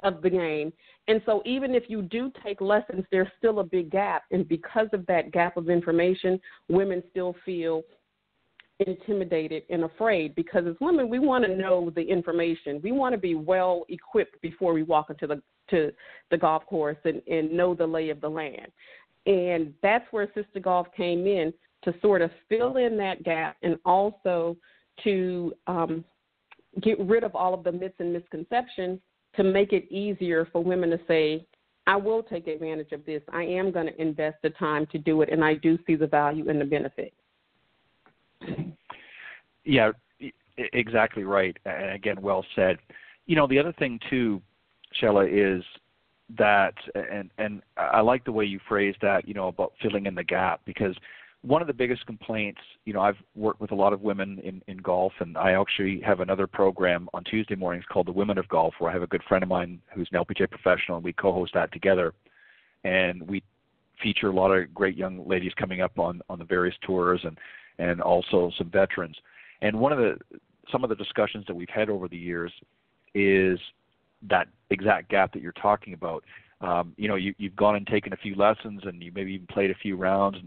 of the game. And so even if you do take lessons, there's still a big gap. And because of that gap of information, women still feel intimidated and afraid, because as women, we want to know the information. We want to be well equipped before we walk into the golf course and know the lay of the land. And that's where SisterGolf came in, to sort of fill in that gap and also to get rid of all of the myths and misconceptions, to make it easier for women to say, I will take advantage of this. I am going to invest the time to do it, and I do see the value and the benefit. Yeah, exactly right. And again, well said. The other thing too, Shella, is that, and I like the way you phrased that, about filling in the gap, because one of the biggest complaints, I've worked with a lot of women in golf, and I actually have another program on Tuesday mornings called the Women of Golf, where I have a good friend of mine who's an LPGA professional, and we co-host that together. And we feature a lot of great young ladies coming up on the various tours, and also some veterans. And some of the discussions that we've had over the years is that exact gap that you're talking about. You've gone and taken a few lessons, and you maybe even played a few rounds,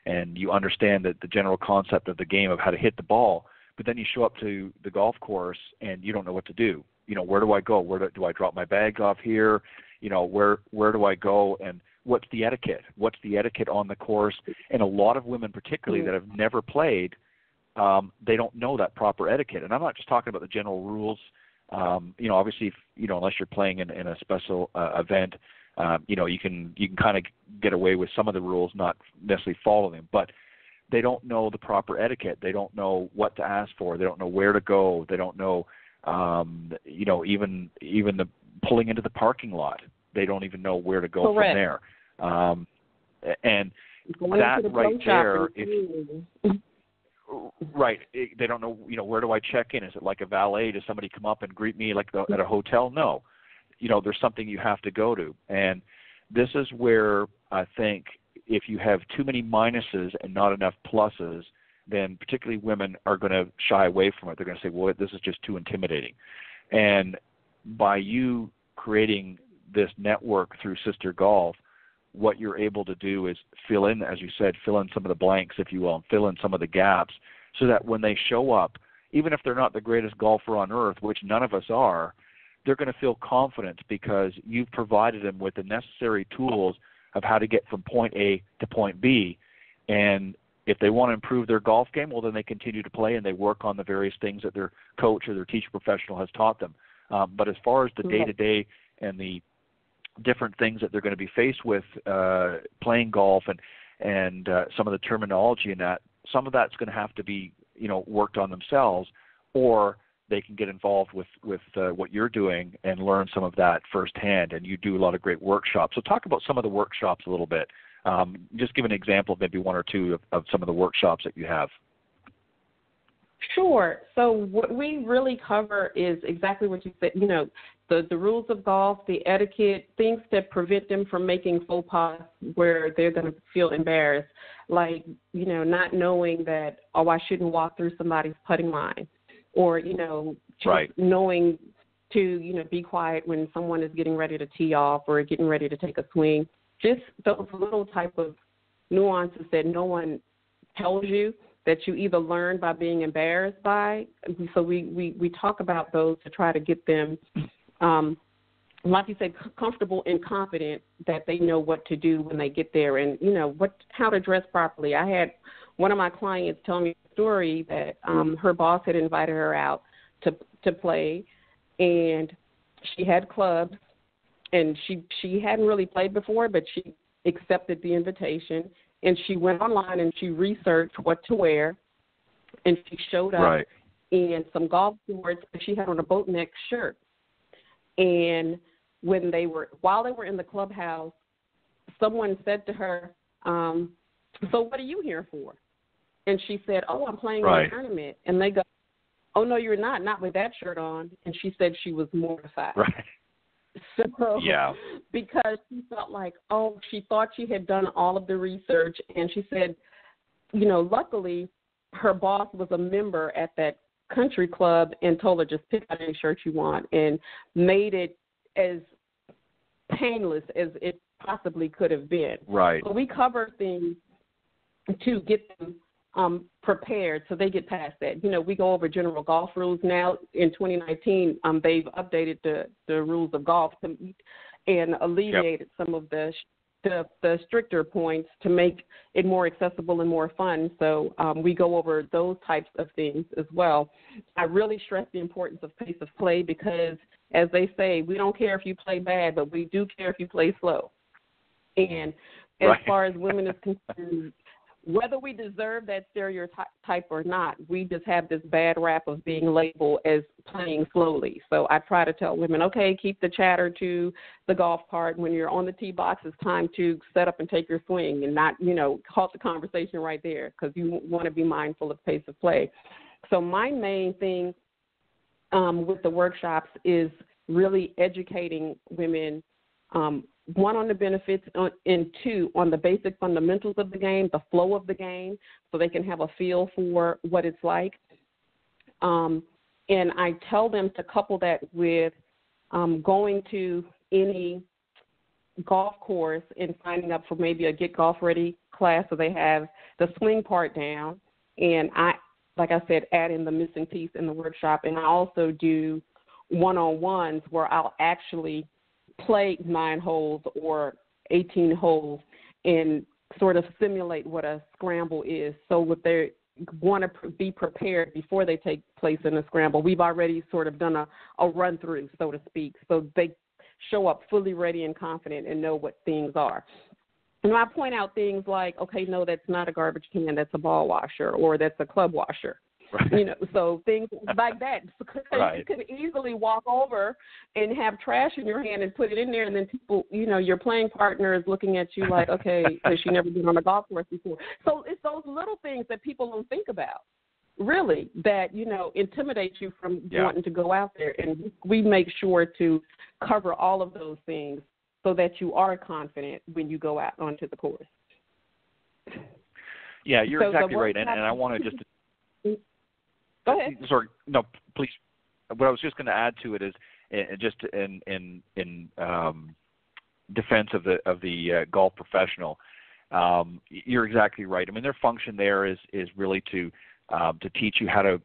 and you understand that the general concept of the game of how to hit the ball, but then you show up to the golf course and you don't know what to do. Where do I go? Where do I drop my bag off here? Where do I go? And what's the etiquette? What's the etiquette on the course? And a lot of women, particularly that have never played, they don't know that proper etiquette. And I'm not just talking about the general rules. Obviously, unless you're playing in a special event, you can kind of get away with some of the rules, not necessarily follow them. But they don't know the proper etiquette. They don't know what to ask for. They don't know where to go. They don't know, even the pulling into the parking lot. They don't even know where to go Correct. from there. And that right there, right, they don't know, where do I check in? Is it like a valet? Does somebody come up and greet me like at a hotel? No. There's something you have to go to. And this is where I think if you have too many minuses and not enough pluses, then particularly women are going to shy away from it. They're going to say, well, this is just too intimidating. And by you creating this network through SisterGolf, what you're able to do is fill in, as you said, fill in some of the blanks, if you will, and fill in some of the gaps so that when they show up, even if they're not the greatest golfer on earth, which none of us are, they're going to feel confident because you've provided them with the necessary tools of how to get from point A to point B. And if they want to improve their golf game, well, then they continue to play and they work on the various things that their coach or their teacher professional has taught them. But as far as the day-to-day and the different things that they're going to be faced with playing golf and some of the terminology in that, some of that's going to have to be worked on themselves, or they can get involved with what you're doing and learn some of that firsthand. And you do a lot of great workshops. So talk about some of the workshops a little bit. Just give an example of maybe one or two of some of the workshops that you have. Sure. So what we really cover is exactly what you said, the rules of golf, the etiquette, things that prevent them from making faux pas where they're going to feel embarrassed, like, not knowing that, I shouldn't walk through somebody's putting line, or, just knowing to, be quiet when someone is getting ready to tee off or getting ready to take a swing. Just those little type of nuances that no one tells you, that you either learn by being embarrassed by. So we talk about those to try to get them, like you said, comfortable and confident that they know what to do when they get there and, how to dress properly. I had one of my clients tell me a story that her boss had invited her out to play, and she had clubs, and she hadn't really played before, but she accepted the invitation. And she went online and she researched what to wear, and she showed up in some golf shorts, and she had on a boat neck shirt. And while they were in the clubhouse, someone said to her, "So what are you here for?" And she said, "Oh, I'm playing in a tournament." And they go, "Oh, no, you're not with that shirt on." And she said she was mortified. Right. So, because she felt like, she thought she had done all of the research, and she said, luckily her boss was a member at that country club and told her, just pick out any shirt you want, and made it as painless as it possibly could have been. Right. So we cover things to get them prepared so they get past that. We go over general golf rules now. In 2019, they've updated the rules of golf and alleviated some of the stricter points to make it more accessible and more fun. So we go over those types of things as well. I really stress the importance of pace of play because, as they say, we don't care if you play bad, but we do care if you play slow. And as far as women is concerned, whether we deserve that stereotype or not, we just have this bad rap of being labeled as playing slowly. So I try to tell women, okay, keep the chatter to the golf cart. When you're on the tee box, it's time to set up and take your swing and not, halt the conversation right there because you want to be mindful of pace of play. So my main thing with the workshops is really educating women, one, on the benefits, and two, on the basic fundamentals of the game, the flow of the game, so they can have a feel for what it's like. And I tell them to couple that with going to any golf course and signing up for maybe a Get Golf Ready class so they have the swing part down. And I, like I said, add in the missing piece in the workshop. And I also do one-on-ones where I'll actually play 9 holes or 18 holes and sort of simulate what a scramble is. So what they want to be prepared before they take place in a scramble, we've already sort of done a run through, so to speak, so they show up fully ready and confident and know what things are. And I point out things like, okay, no, that's not a garbage can, that's a ball washer, or that's a club washer. Right. So things like that. Right. You could easily walk over and have trash in your hand and put it in there, and then people, your playing partner is looking at you like, okay, because she never been on a golf course before. So it's those little things that people don't think about, really, that, intimidate you from wanting to go out there. And we make sure to cover all of those things so that you are confident when you go out onto the course. Yeah, you're exactly right. And I want to just... Go ahead. Sorry, no, please. What I was just going to add to it is, just in defense of the golf professional, you're exactly right. I mean, their function there is really to teach you how to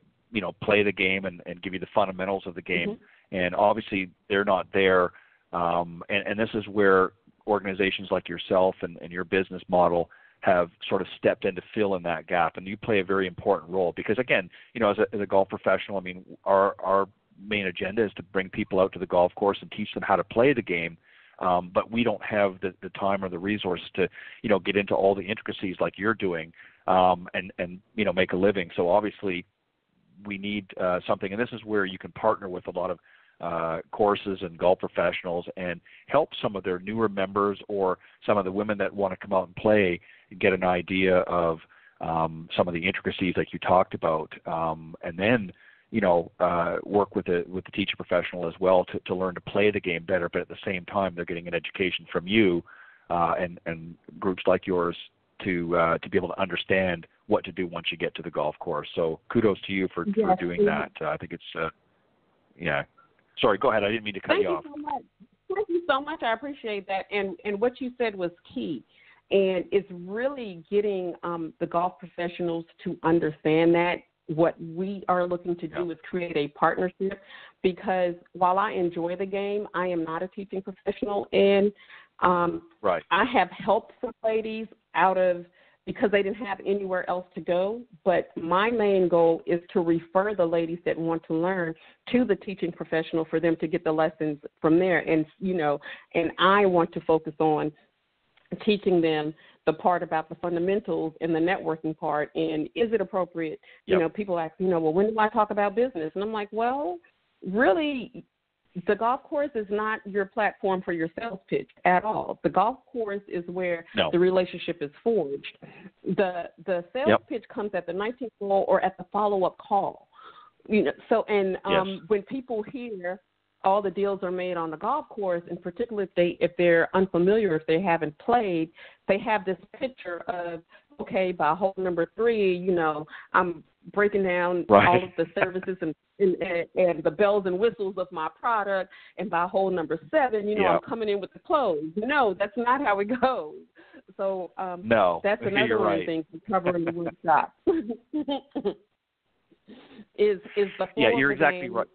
play the game and give you the fundamentals of the game. Mm-hmm. And obviously, they're not there. And this is where organizations like yourself and your business model have sort of stepped in to fill in that gap, and you play a very important role because, again, as a golf professional, I mean, our main agenda is to bring people out to the golf course and teach them how to play the game, but we don't have the time or the resources to, get into all the intricacies like you're doing, and make a living. So obviously, we need something, and this is where you can partner with a lot of courses and golf professionals and help some of their newer members or some of the women that want to come out and play get an idea of some of the intricacies like you talked about, and then work with the teacher professional as well to learn to play the game better, but at the same time they're getting an education from you and groups like yours to be able to understand what to do once you get to the golf course. So kudos to you for doing that. I think it's Sorry, go ahead. I didn't mean to cut you off. Thank you so much. I appreciate that. And what you said was key. And it's really getting the golf professionals to understand that. What we are looking to do is create a partnership, because while I enjoy the game, I am not a teaching professional. And right. I have helped some ladies because they didn't have anywhere else to go. But my main goal is to refer the ladies that want to learn to the teaching professional for them to get the lessons from there. And, and I want to focus on teaching them the part about the fundamentals and the networking part. And is it appropriate? Yep. People ask, well, when do I talk about business? And I'm like, well, really, the golf course is not your platform for your sales pitch at all. The golf course is where the relationship is forged. The sales pitch comes at the 19th hole or at the follow-up call. So when people hear all the deals are made on the golf course, and particularly if they're unfamiliar, if they haven't played, they have this picture of, okay, by hole number 3, I'm breaking down all of the services and the bells and whistles of my product, and by hole number 7, I'm coming in with the close. No, that's not how it goes. So that's another one of the things we cover in the workshop. is the flow you're of the exactly game. right.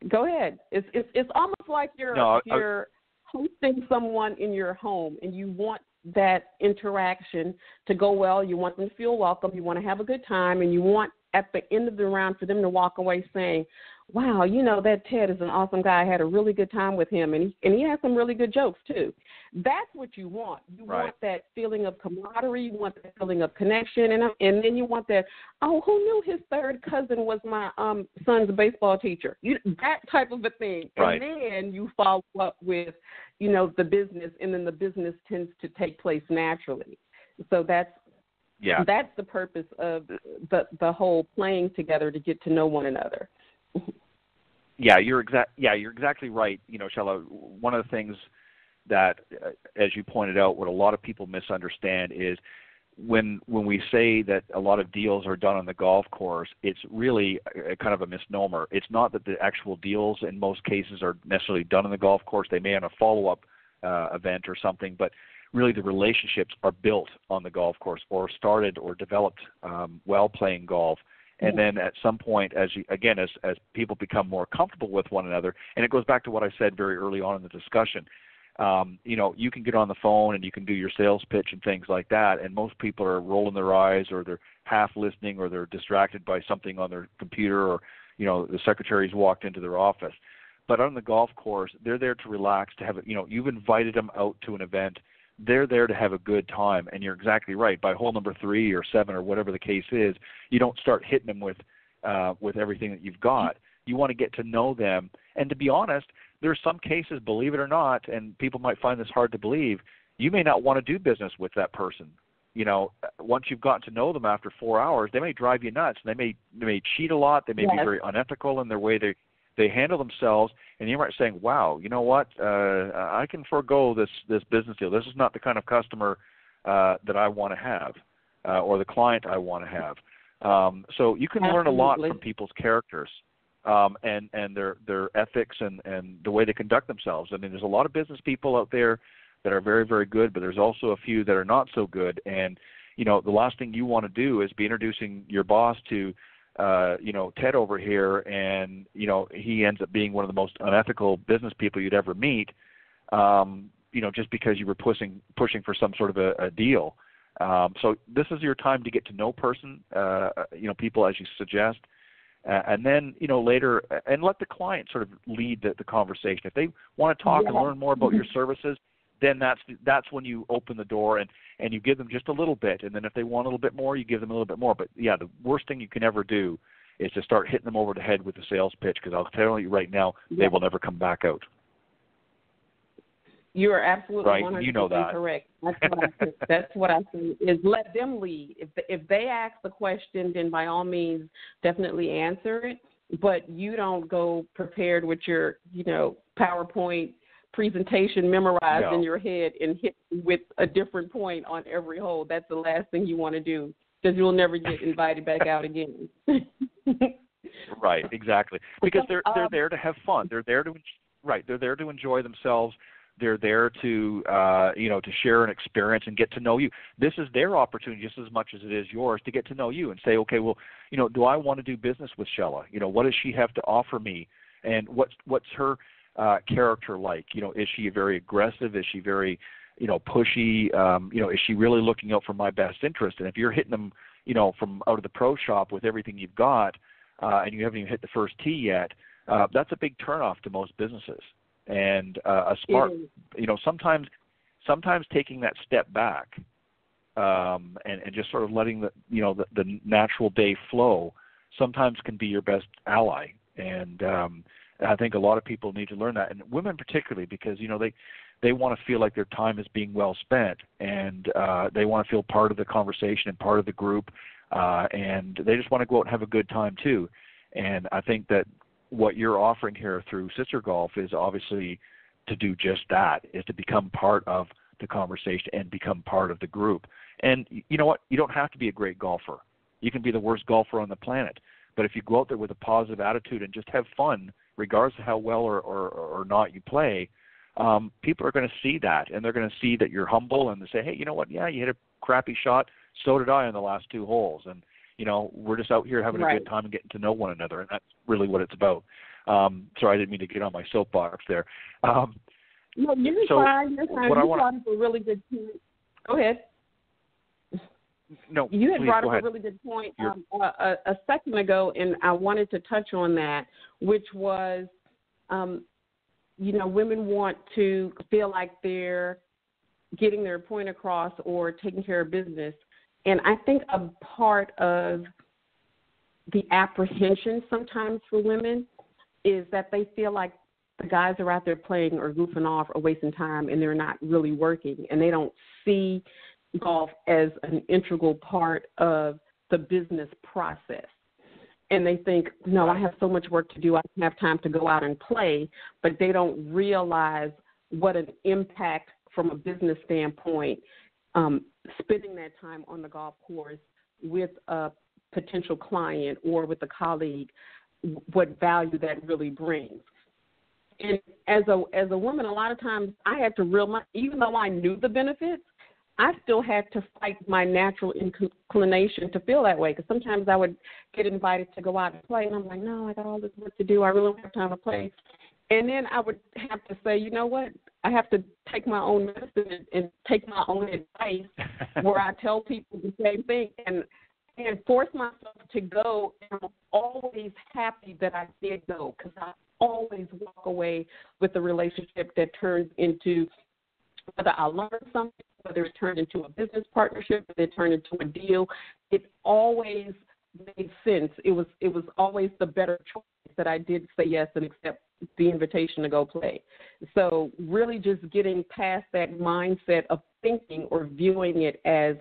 Go ahead. It's almost like you're hosting someone in your home, and you want that interaction to go well. You want them to feel welcome. You want to have a good time, and you want at the end of the round for them to walk away saying, wow, that Ted is an awesome guy. I had a really good time with him, and he has some really good jokes too. That's what you want. You want that feeling of camaraderie. You want that feeling of connection, and then you want that, oh, who knew his third cousin was my son's baseball teacher? That type of a thing. Right. And then you follow up with, the business, and then the business tends to take place naturally. So that's the purpose of the whole playing together, to get to know one another. You're exactly right. Shella, one of the things that, as you pointed out, what a lot of people misunderstand is when we say that a lot of deals are done on the golf course, it's really a kind of a misnomer. It's not that the actual deals in most cases are necessarily done on the golf course. They may on a follow-up event or something, but really the relationships are built on the golf course or started or developed while playing golf. And then at some point, as people become more comfortable with one another, and it goes back to what I said very early on in the discussion, You can get on the phone and you can do your sales pitch and things like that, and most people are rolling their eyes, or they're half listening, or they're distracted by something on their computer, or the secretary's walked into their office. But on the golf course, they're there to relax, to have you've invited them out to an event. They're there to have a good time, and you're exactly right. By hole number 3 or 7 or whatever the case is, you don't start hitting them with everything that you've got. You want to get to know them, and to be honest, there are some cases, believe it or not, and people might find this hard to believe, you may not want to do business with that person. Once you've gotten to know them after 4 hours, they may drive you nuts. They may cheat a lot. They may be very unethical in their way they handle themselves, and you might be saying, wow, you know what, I can forego this business deal. This is not the kind of customer that I want to have, or the client I want to have. So you can learn a lot from people's characters. And their ethics and the way they conduct themselves. I mean, there's a lot of business people out there that are very, very good, but there's also a few that are not so good. And, the last thing you want to do is be introducing your boss to, Ted over here, and, he ends up being one of the most unethical business people you'd ever meet, just because you were pushing for some sort of a deal. So this is your time to get to know people as you suggest. And then, later, and let the client sort of lead the conversation. If they want to talk and learn more about your services, then that's when you open the door and you give them just a little bit. And then if they want a little bit more, you give them a little bit more. But, yeah, the worst thing you can ever do is to start hitting them over the head with the sales pitch, because I'll tell you right now, they will never come back out. You are absolutely right. 100% correct. That's what I say is let them lead. If they ask the question, then by all means, definitely answer it. But you don't go prepared with your, PowerPoint presentation memorized in your head and hit with a different point on every hole. That's the last thing you want to do, because you'll never get invited back out again. Right, exactly. Because they're there to have fun. They're there to enjoy themselves. They're there to to share an experience and get to know you. This is their opportunity just as much as it is yours to get to know you and say, okay, well, do I want to do business with Shella? What does she have to offer me? And what's her character like? Is she very aggressive? Is she very, pushy? Is she really looking out for my best interest? And if you're hitting them, from out of the pro shop with everything you've got, and you haven't even hit the first tee yet, that's a big turnoff to most businesses. And a smart, sometimes taking that step back and just sort of letting the natural day flow sometimes can be your best ally. And I think a lot of people need to learn that, and women particularly, because they want to feel like their time is being well spent, and they want to feel part of the conversation and part of the group, and they just want to go out and have a good time too. And I think that what you're offering here through SisterGolf is obviously to do just that, is to become part of the conversation and become part of the group. And you know what? You don't have to be a great golfer. You can be the worst golfer on the planet. But if you go out there with a positive attitude and just have fun, regardless of how well or not you play, people are going to see that, and they're going to see that you're humble, and they say, hey, you know what? Yeah, you hit a crappy shot. So did I on the last 2 holes. And we're just out here having a good time and getting to know one another, and that's really what it's about. Sorry, I didn't mean to get on my soapbox there. No, you're fine. You're fine. You brought up a really good point. Go ahead. No, you had brought up a really good point a second ago, and I wanted to touch on that, which was, women want to feel like they're getting their point across or taking care of business. And I think a part of the apprehension sometimes for women is that they feel like the guys are out there playing or goofing off or wasting time, and they're not really working, and they don't see golf as an integral part of the business process. And they think, no, I have so much work to do, I don't have time to go out and play, but they don't realize what an impact from a business standpoint spending that time on the golf course with a potential client or with a colleague, what value that really brings. And as a woman, a lot of times I had to realize, even though I knew the benefits, I still had to fight my natural inclination to feel that way, because sometimes I would get invited to go out and play, and I'm like, no, I got all this work to do. I really don't have time to play. And then I would have to say, you know what, I have to take my own medicine and take my own advice where I tell people the same thing and force myself to go. And I'm always happy that I did go because I always walk away with a relationship that turns into, whether I learn something, whether it turned into a business partnership, whether it turned into a deal, it always made sense. It was always the better choice that I did say yes and accept the invitation to go play. So really just getting past that mindset of thinking or viewing it as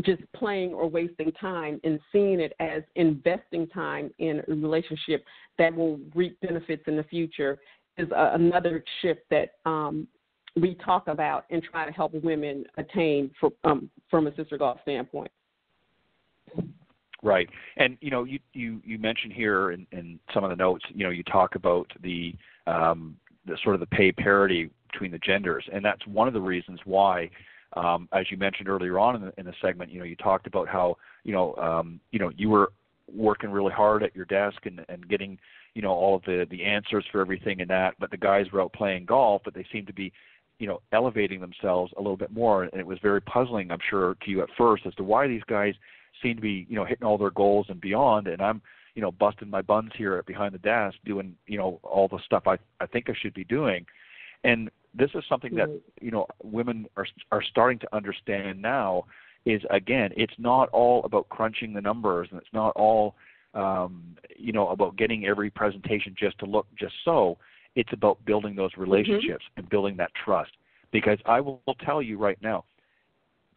just playing or wasting time and seeing it as investing time in a relationship that will reap benefits in the future is another shift that we talk about and try to help women attain from a Sister Golf standpoint. Right. And, you mentioned here in some of the notes, you talk about the sort of the pay parity between the genders. And that's one of the reasons why, as you mentioned earlier on in the segment, you talked about how, you were working really hard at your desk and getting, all of the answers for everything and that, but the guys were out playing golf, but they seemed to be, elevating themselves a little bit more. And it was very puzzling, I'm sure, to you at first as to why these guys seem to be, hitting all their goals and beyond. And I'm, busting my buns here behind the desk doing, all the stuff I think I should be doing. And this is something that, women are starting to understand now is, again, it's not all about crunching the numbers, and it's not all, about getting every presentation just to look just so. It's about building those relationships and building that trust. Because I will tell you right now,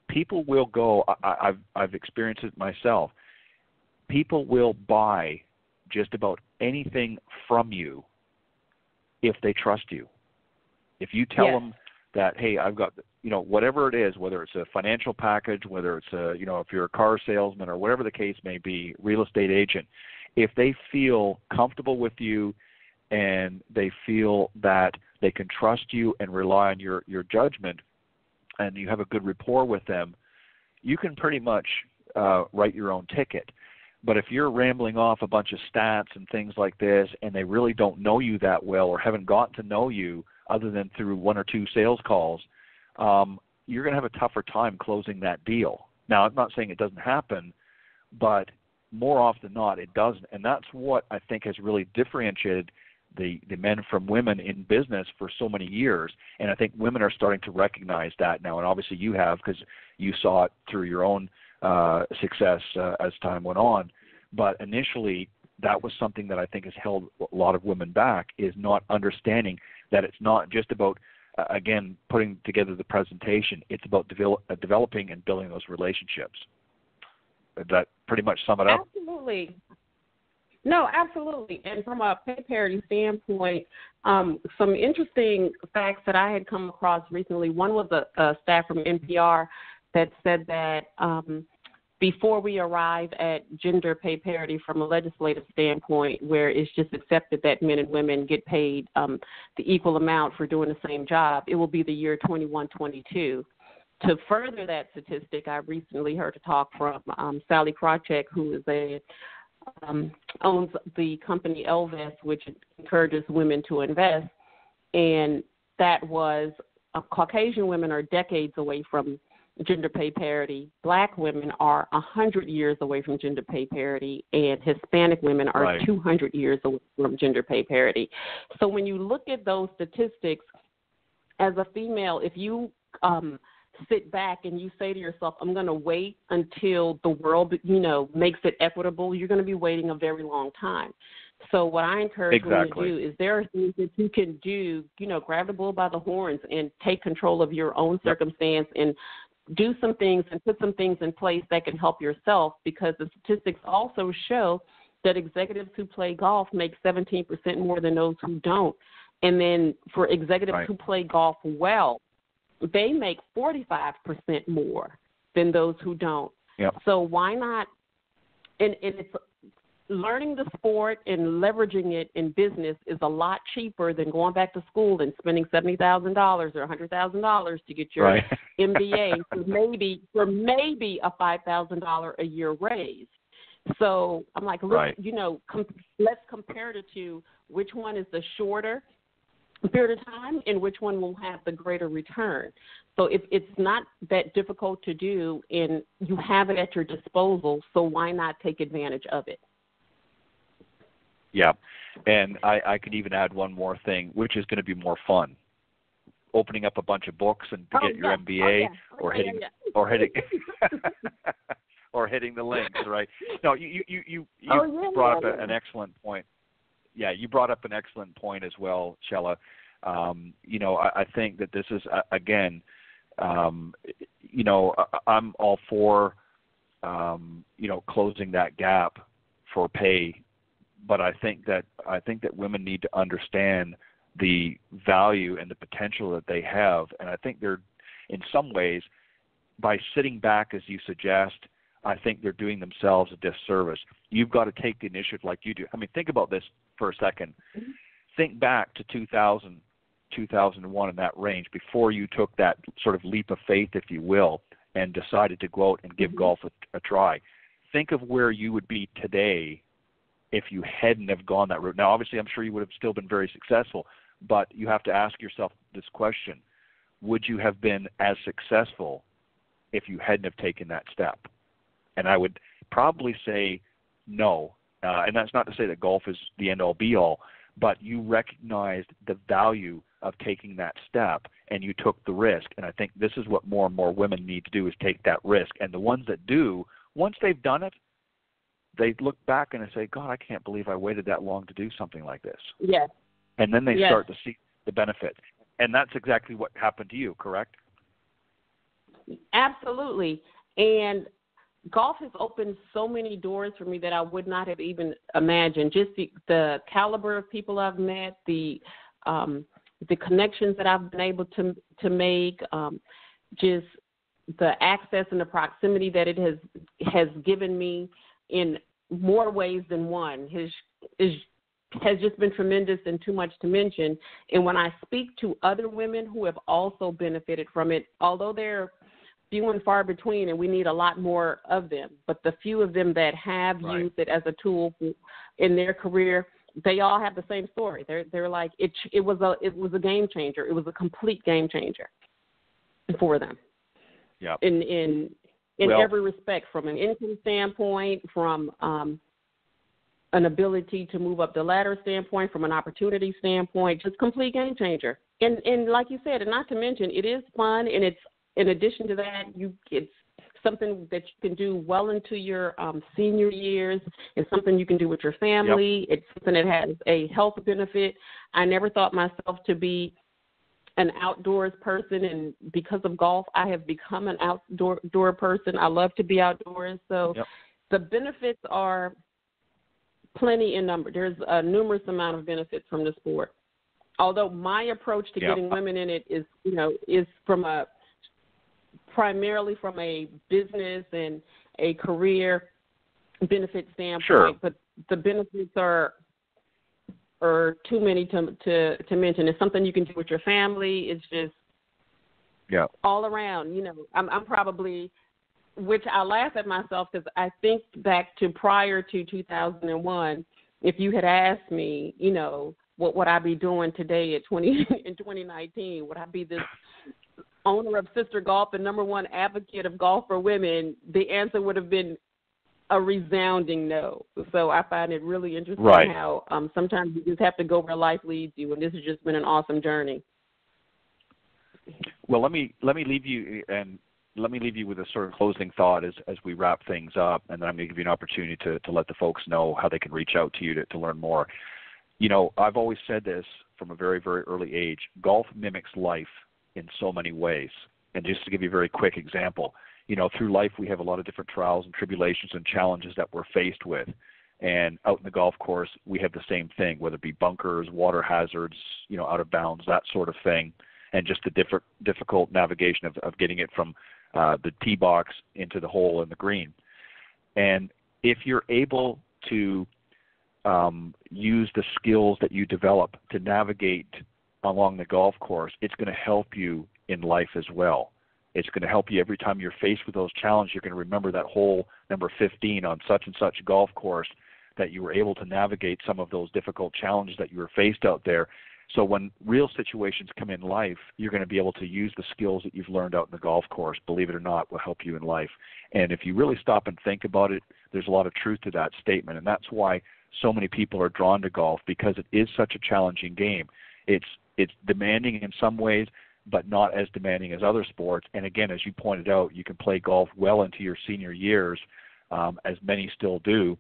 people will go, I've experienced it myself, people will buy just about anything from you if they trust you. If you tell them that, hey, I've got, whatever it is, whether it's a financial package, whether it's if you're a car salesman or whatever the case may be, real estate agent, if they feel comfortable with you and they feel that they can trust you and rely on your judgment and you have a good rapport with them, you can pretty much write your own ticket. But if you're rambling off a bunch of stats and things like this and they really don't know you that well or haven't gotten to know you other than through one or two sales calls, you're going to have a tougher time closing that deal. Now, I'm not saying it doesn't happen, but more often than not, it doesn't. And that's what I think has really differentiated the men from women in business for so many years. And I think women are starting to recognize that now. And obviously you have, because you saw it through your own success as time went on. But initially, that was something that I think has held a lot of women back, is not understanding that it's not just about, again, putting together the presentation. It's about developing and building those relationships. Did that pretty much sum it up? Absolutely. No, absolutely. And from a pay parity standpoint, some interesting facts that I had come across recently. One was a staff from NPR that said that before we arrive at gender pay parity from a legislative standpoint, where it's just accepted that men and women get paid the equal amount for doing the same job, it will be the year 2122. To further that statistic, I recently heard a talk from Sally Krawcheck, who is owns the company Elvest, which encourages women to invest, and that was Caucasian women are decades away from gender pay parity. Black women are 100 years away from gender pay parity, and Hispanic women are 200 years away from gender pay parity. So when you look at those statistics, as a female, if you sit back and you say to yourself, I'm going to wait until the world, makes it equitable, you're going to be waiting a very long time. So what I encourage women to do is there are things that you can do, grab the bull by the horns and take control of your own circumstance and do some things and put some things in place that can help yourself, because the statistics also show that executives who play golf make 17% more than those who don't. And then for executives who play golf well, they make 45% more than those who don't. Yep. So why not? And it's learning the sport and leveraging it in business is a lot cheaper than going back to school and spending $70,000 or $100,000 to get your MBA for maybe a $5,000 a year raise. So I'm like, look, let's compare the two. Which one is the shorter period of time and which one will have the greater return. So it's not that difficult to do, and you have it at your disposal, so why not take advantage of it? Yeah, and I could even add one more thing, which is going to be more fun. Opening up a bunch of books and to get your MBA or hitting or hitting the links, right? No, you brought up an excellent point. Yeah, you brought up an excellent point as well, Shella. I think that this is, again, I'm all for, closing that gap for pay, but I think that women need to understand the value and the potential that they have, and I think they're, in some ways, by sitting back as you suggest, I think they're doing themselves a disservice. You've got to take the initiative like you do. I mean, think about this for a second. Mm-hmm. Think back to 2000, 2001 in that range, before you took that sort of leap of faith, if you will, and decided to go out and give golf a try. Think of where you would be today if you hadn't have gone that route. Now, obviously, I'm sure you would have still been very successful, but you have to ask yourself this question. Would you have been as successful if you hadn't have taken that step? And I would probably say no. And that's not to say that golf is the end-all, be-all, but you recognized the value of taking that step, and you took the risk. And I think this is what more and more women need to do, is take that risk. And the ones that do, once they've done it, they look back and they say, God, I can't believe I waited that long to do something like this. Yes. And then they start to see the benefit. And that's exactly what happened to you, correct? Absolutely. And golf has opened so many doors for me that I would not have even imagined. Just the caliber of people I've met, the connections that I've been able to make, just the access and the proximity that it has given me in more ways than one has just been tremendous and too much to mention. And when I speak to other women who have also benefited from it, although they're few and far between, and we need a lot more of them, but the few of them that have used it as a tool in their career, they all have the same story. They're like, it was a game changer. It was a complete game changer for them. Yeah. In every respect, from an income standpoint, from an ability to move up the ladder standpoint, from an opportunity standpoint, just complete game changer. And like you said, and not to mention, it is fun, and it's, in addition to that, it's something that you can do well into your senior years. It's something you can do with your family. Yep. It's something that has a health benefit. I never thought myself to be an outdoors person, and because of golf, I have become an outdoor person. I love to be outdoors. So the benefits are plenty in number. There's a numerous amount of benefits from the sport. Although my approach to getting women in it is primarily from a business and a career benefit standpoint, but the benefits are too many to mention. It's something you can do with your family. It's just all around. I'm probably, which I laugh at myself because I think back to prior to 2001. If you had asked me, what would I be doing today in 2019? Would I be this owner of SisterGolf, the number one advocate of golf for women? The answer would have been a resounding no. So I find it really interesting how sometimes you just have to go where life leads you, and this has just been an awesome journey. Well, let me leave you with a sort of closing thought as we wrap things up, and then I'm going to give you an opportunity to let the folks know how they can reach out to you to learn more. I've always said this from a very, very early age. Golf mimics life in so many ways. And just to give you a very quick example, through life we have a lot of different trials and tribulations and challenges that we're faced with. And out in the golf course, we have the same thing, whether it be bunkers, water hazards, out of bounds, that sort of thing, and just the difficult navigation of getting it from the tee box into the hole in the green. And if you're able to use the skills that you develop to navigate along the golf course, it's going to help you in life as well. It's going to help you every time you're faced with those challenges. You're going to remember that hole number 15 on such and such golf course, that you were able to navigate some of those difficult challenges that you were faced out there. So when real situations come in life, you're going to be able to use the skills that you've learned out in the golf course, believe it or not, will help you in life. And if you really stop and think about it, there's a lot of truth to that statement. And that's why so many people are drawn to golf, because it is such a challenging game. It's demanding in some ways, but not as demanding as other sports. And again, as you pointed out, you can play golf well into your senior years, as many still do.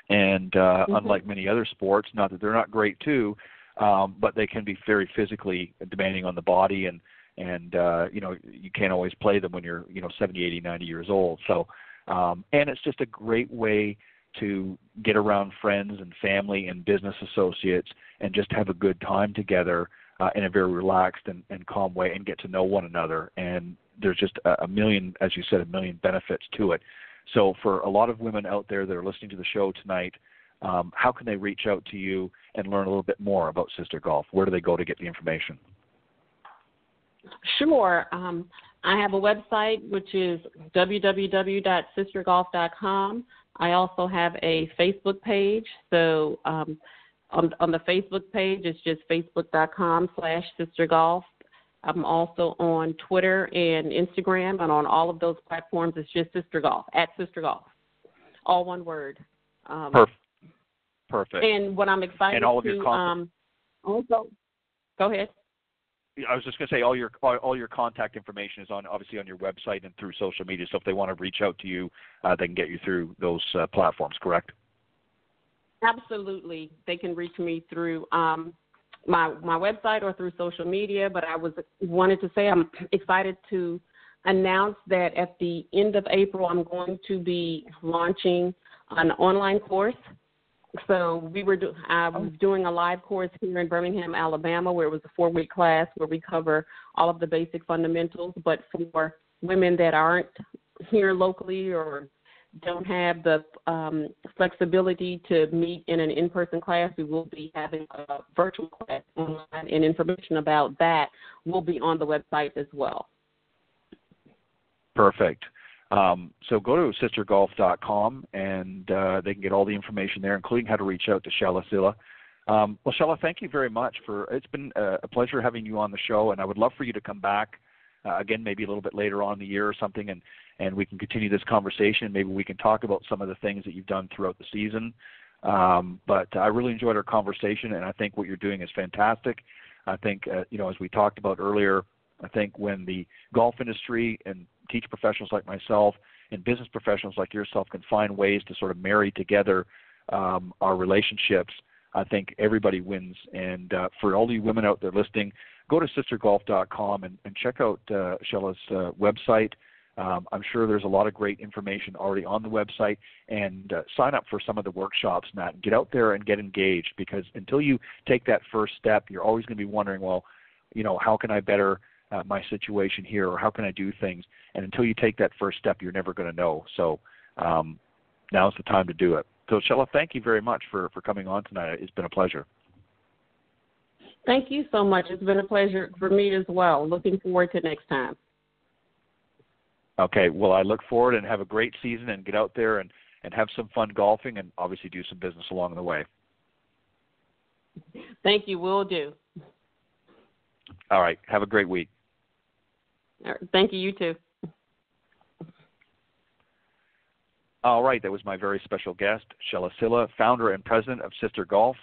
And unlike many other sports, not that they're not great too, but they can be very physically demanding on the body, and you can't always play them when you're 70, 80, 90 years old. So and it's just a great way to get around friends and family and business associates and just have a good time together in a very relaxed and calm way, and get to know one another. And there's just a million, as you said, a million benefits to it. So for a lot of women out there that are listening to the show tonight, how can they reach out to you and learn a little bit more about Sister Golf? Where do they go to get the information? Sure. I have a website, which is www.sistergolf.com. I also have a Facebook page. So on the Facebook page, it's just facebook.com/sistergolf. I'm also on Twitter and Instagram, and on all of those platforms, it's just Sister Golf, @SisterGolf. All one word. Perfect. And what I'm excited and all of your also, go ahead. I was just going to say all your contact information is obviously on your website and through social media. So if they want to reach out to you, they can get you through those platforms, correct? Absolutely. They can reach me through my website or through social media, but I wanted to say I'm excited to announce that at the end of April, I'm going to be launching an online course. So I was doing a live course here in Birmingham, Alabama, where it was a 4-week class where we cover all of the basic fundamentals. But for women that aren't here locally or don't have the flexibility to meet in an in-person class, we will be having a virtual class online, and information about that will be on the website as well. Perfect. So go to sistergolf.com, and they can get all the information there, including how to reach out to Shella Sylla. Well, Shella, thank you very much. It's been a pleasure having you on the show, and I would love for you to come back again, maybe a little bit later on in the year or something, and we can continue this conversation. Maybe we can talk about some of the things that you've done throughout the season. But I really enjoyed our conversation, and I think what you're doing is fantastic. I think, as we talked about earlier, I think when the golf industry and teach professionals like myself and business professionals like yourself can find ways to sort of marry together our relationships, I think everybody wins. And for all you women out there listening, go to sistergolf.com and check out Shella's website. I'm sure there's a lot of great information already on the website, and sign up for some of the workshops, Matt. Get out there and get engaged, because until you take that first step, you're always going to be wondering, well, how can I better my situation here, or how can I do things? And until you take that first step, you're never going to know. So now's the time to do it. So, Shella, thank you very much for coming on tonight. It's been a pleasure. Thank you so much. It's been a pleasure for me as well. Looking forward to next time. Okay. Well, I look forward, and have a great season, and get out there and have some fun golfing, and obviously do some business along the way. Thank you. Will do. All right. Have a great week. All right. Thank you. You too. All right. That was my very special guest, Shella Sylla, founder and president of Sister Golf.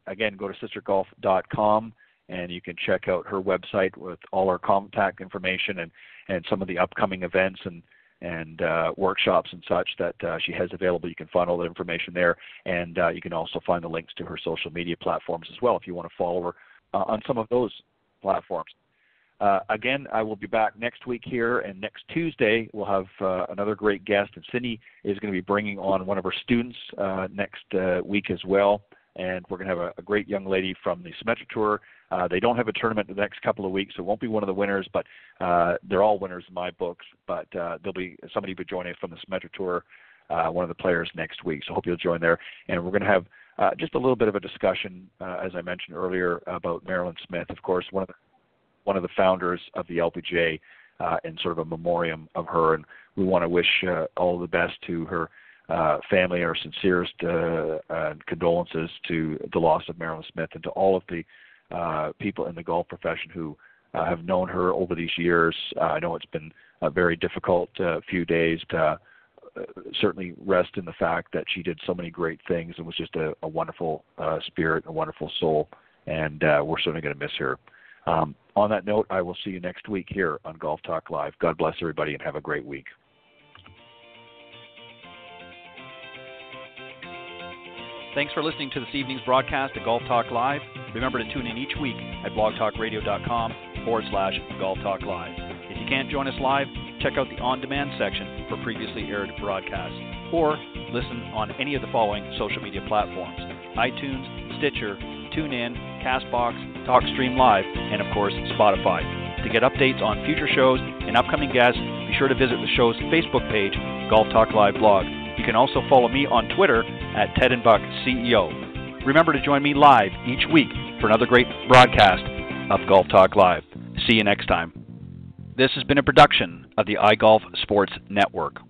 Again, go to sistergolf.com, and you can check out her website with all her contact information and some of the upcoming events and workshops and such that she has available. You can find all that information there, and you can also find the links to her social media platforms as well if you want to follow her on some of those platforms. Again, I will be back next week here, and next Tuesday we'll have another great guest, and Cindy is going to be bringing on one of her students next week as well, and we're going to have a great young lady from the Symetra Tour. They don't have a tournament in the next couple of weeks, so it won't be one of the winners, but they're all winners in my books, but there'll be somebody be joining from the Symetra Tour, one of the players next week, so hope you'll join there. And we're going to have just a little bit of a discussion, as I mentioned earlier, about Marilyn Smith, of course, one of the founders of the LPGA, and sort of a memoriam of her. And we want to wish all the best to her family our sincerest condolences to the loss of Marilyn Smith, and to all of the people in the golf profession who have known her over these years. I know it's been a very difficult few days to certainly rest in the fact that she did so many great things and was just a wonderful spirit, a wonderful soul, and we're certainly going to miss her. On that note, I will see you next week here on Golf Talk Live. God bless everybody and have a great week. Thanks for listening to this evening's broadcast of Golf Talk Live. Remember to tune in each week at blogtalkradio.com/Golf Talk Live. If you can't join us live, check out the on-demand section for previously aired broadcasts, or listen on any of the following social media platforms: iTunes, Stitcher, TuneIn, CastBox, TalkStream Live, and of course Spotify. To get updates on future shows and upcoming guests, be sure to visit the show's Facebook page, Golf Talk Live blog. You can also follow me on Twitter at Ted and Buck CEO. Remember to join me live each week for another great broadcast of Golf Talk Live. See you next time. This has been a production of the iGolf Sports Network.